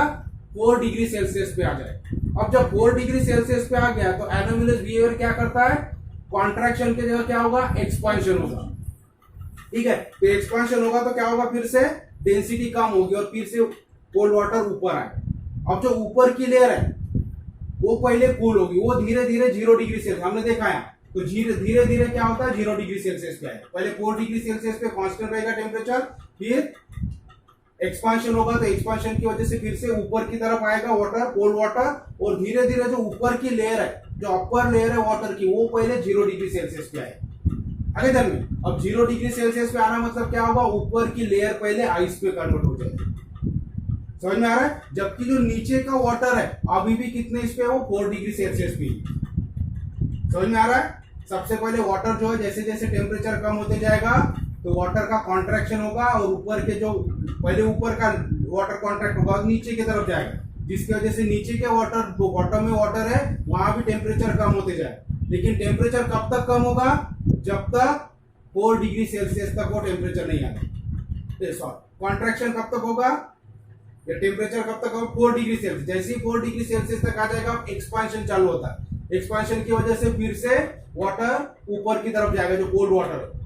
4 डिग्री सेल्सियस पे आ जाएगा। अब जब 4 डिग्री सेल्सियस पे आ गया, तो एनोमलस बिहेवियर क्या करता है? कॉन्ट्रैक्शन की जगह क्या होगा? एक्सपांशन होगा, ठीक है। तो एक्सपांशन होगा तो क्या होगा? फिर से डेंसिटी कम होगी और फिर से कोल्ड वाटर ऊपर आए। अब जो ऊपर की लेयर है वो पहले कूल होगी, वो धीरे धीरे 0 डिग्री सेल्सियस, हमने देखा है, तो धीरे धीरे क्या होता है? 0 डिग्री सेल्सियस पे आए। पहले 4 डिग्री सेल्सियस पे कांस्टेंट रहेगा टेम्परेचर, फिर एक्सपांशन होगा, तो एक्सपांशन की वजह से फिर से ऊपर की तरफ आएगा वाटर, कोल्ड वाटर, और धीरे धीरे जो ऊपर की लेयर है, जो अपर लेयर है वाटर की, वो पहले 0 डिग्री सेल्सियस पे आए। आगे ध्यान में, अब 0 डिग्री सेल्सियस पे आना मतलब क्या होगा? ऊपर की लेयर पहले आइस पे कन्वर्ट हो जाएगी। समझ में आ रहा है? जबकि जो नीचे का वाटर है अभी भी कितने इस पे? वो 4 डिग्री सेल्सियस पे। समझ में आ रहा है? सबसे पहले वाटर जो है जैसे जैसे टेम्परेचर कम होते जाएगा, तो वाटर का कॉन्ट्रैक्शन होगा, और ऊपर के जो पहले ऊपर का वाटर कॉन्ट्रैक्ट होगा और नीचे की तरफ जाएगा, जिसकी वजह से नीचे के वाटर, जो बॉटम में वाटर है, वहां भी टेम्परेचर कम होते जाएगा। लेकिन टेम्परेचर कब तक कम होगा? जब तक 4 डिग्री सेल्सियस तक वो टेम्परेचर नहीं आएगा। कॉन्ट्रैक्शन कब तक होगा? या टेम्परेचर कब तक होगा? 4 डिग्री सेल्सियस। जैसे ही 4 डिग्री सेल्सियस तक आ जाएगा, एक्सपांशन चालू होता है। एक्सपांशन की वजह से फिर से वाटर ऊपर की तरफ जाएगा, जो कोल्ड वाटर है।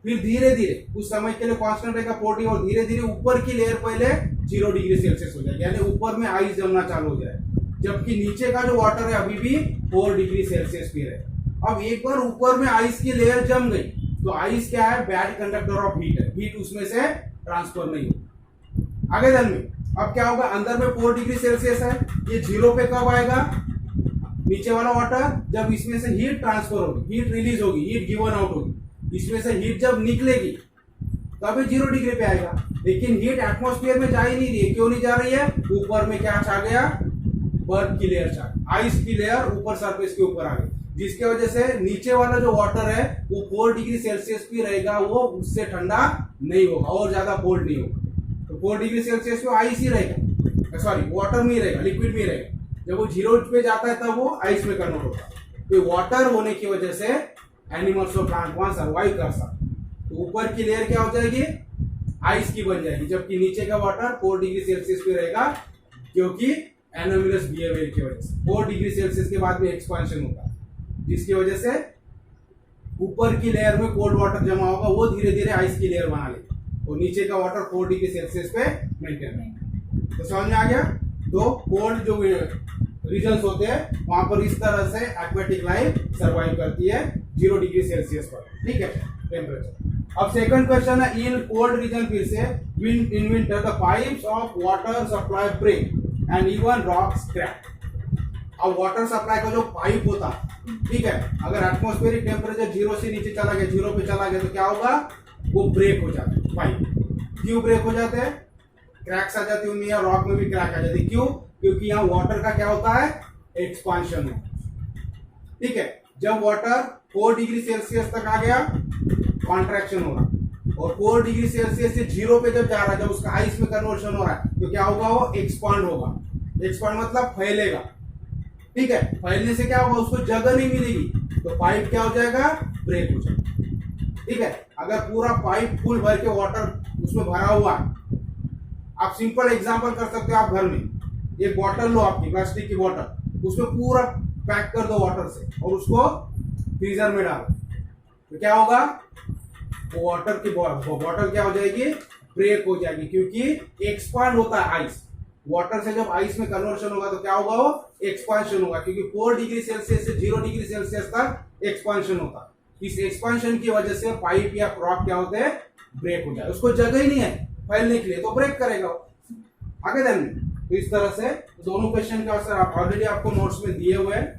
फिर धीरे धीरे कुछ समय के लिए कांस्टेंट रहेगा 40, और धीरे धीरे ऊपर की लेयर पहले 0 डिग्री सेल्सियस हो जाएगी, यानी ऊपर में आइस जमना चालू हो जाएगा, जबकि नीचे का जो वाटर है अभी भी 4 डिग्री सेल्सियस पे है। अब एक बार ऊपर में आइस की लेयर जम गई, तो आइस क्या है? बैड कंडक्टर ऑफ हीट है, हीट उसमें से ट्रांसफर नहीं होगी। आगे ध्यान में, अब क्या होगा? अंदर में 4 डिग्री सेल्सियस है, ये 0 पे कब आएगा? नीचे वाला वाटर जब इसमें से हीट ट्रांसफर होगी, हीट रिलीज होगी, हीट गिवन आउट होगी, इसमें से हीट जब निकलेगी तब 0 डिग्री पे आएगा। लेकिन हीट एटमॉस्फेयर में जा ही नहीं रही है। क्यों नहीं जा रही है? ऊपर में क्या छा गया? बर्फ की लेयर छा, आइस की लेयर ऊपर सरफेस के ऊपर आ गई, जिसके वजह से नीचे वाला जो वाटर है वो 4 डिग्री सेल्सियस भी रहेगा, वो उससे ठंडा नहीं होगा और ज्यादा कोल्ड नहीं होगा। तो 4 डिग्री सेल्सियस पे आइस ही रहेगा, सॉरी वाटर में ही रहेगा, लिक्विड में ही रहेगा। जब वो 0 पे जाता है तब वो आइस में कन्वर्ट होता है। तो वाटर होने की वजह से एनिमल्स और प्लांट वहां सर्वाइव कर सकते। तो ऊपर की लेयर क्या हो जाएगी? आइस की बन जाएगी, जबकि नीचे का वाटर 4 डिग्री सेल्सियस पे रहेगा, क्योंकि एनोमलस बिहेवियर की वजह से 4 डिग्री सेल्सियस के बाद में एक्सपेंशन होता है, जिसकी वजह से ऊपर की लेयर में कोल्ड वाटर जमा होगा, वो धीरे धीरे आइस की लेयर बना लेगा और नीचे का वाटर 4 डिग्री सेल्सियस पे मेंटेन रहेगा। तो समझ में आ गया? तो कोल्ड जो रीजन्स होते हैं वहां पर इस तरह से एक्वेटिक लाइफ सर्वाइव करती है 0 डिग्री सेल्सियस पर। ठीक है टेम्परेचर। अब सेकंड क्वेश्चन है, इन कोल्ड रीजन फिर से in winter the pipes of water supply break and even rocks crack. अब वाटर सप्लाई का जो पाइप होता है, ठीक है, अगर एटमॉस्फेरिक टेम्परेचर 0 से नीचे चला गया, 0 पे चला गया, तो क्या होगा? वो ब्रेक हो जाता है पाइप। क्यों ब्रेक हो जाते हैं? क्रैक्स आ जाती होंगी या रॉक में भी क्रैक आ जाती है। क्यों? क्योंकि यहाँ वाटर का क्या होता है? एक्सपांशन होता है। ठीक है, जब वाटर 4 डिग्री सेल्सियस तक आ गया, कॉन्ट्रैक्शन हो रहा, और 4 डिग्री सेल्सियस से 0 पे जब जा रहा है, जब उसका आइस में कन्वर्शन हो रहा है, तो क्या होगा? वो एक्सपांड होगा। एक्सपांड मतलब फैलेगा। ठीक है, फैलने से क्या होगा? उसको जगह नहीं मिलेगी, तो पाइप क्या हो जाएगा? ब्रेक हो जाएगा। ठीक है, अगर पूरा पाइप फुल भर के वाटर उसमें भरा हुआ है, आप सिंपल एग्जांपल कर सकते हो, आप घर में एक बॉटल लो, आपकी प्लास्टिक की बॉटल, उसमें पूरा पैक कर दो वाटर से और उसको फ्रीजर में डालो, तो क्या होगा? वो वाटर की बॉटल क्या हो जाएगी? ब्रेक हो जाएगी, क्योंकि एक्सपांड होता है आइस। वाटर से जब आइस में कन्वर्शन होगा तो क्या होगा? वो एक्सपांशन होगा, क्योंकि 4 डिग्री सेल्सियस से 0 डिग्री सेल्सियस तक एक्सपांशन होता है। इस एक्सपांशन की वजह से पाइप या रॉक क्या होते हैं? ब्रेक हो जाए। उसको जगह ही नहीं है फैलने के लिए, तो ब्रेक करेगा। आगे ध्यान में, तो इस तरह से दोनों क्वेश्चन का आंसर आप ऑलरेडी आपको नोट्स में दिए हुए हैं।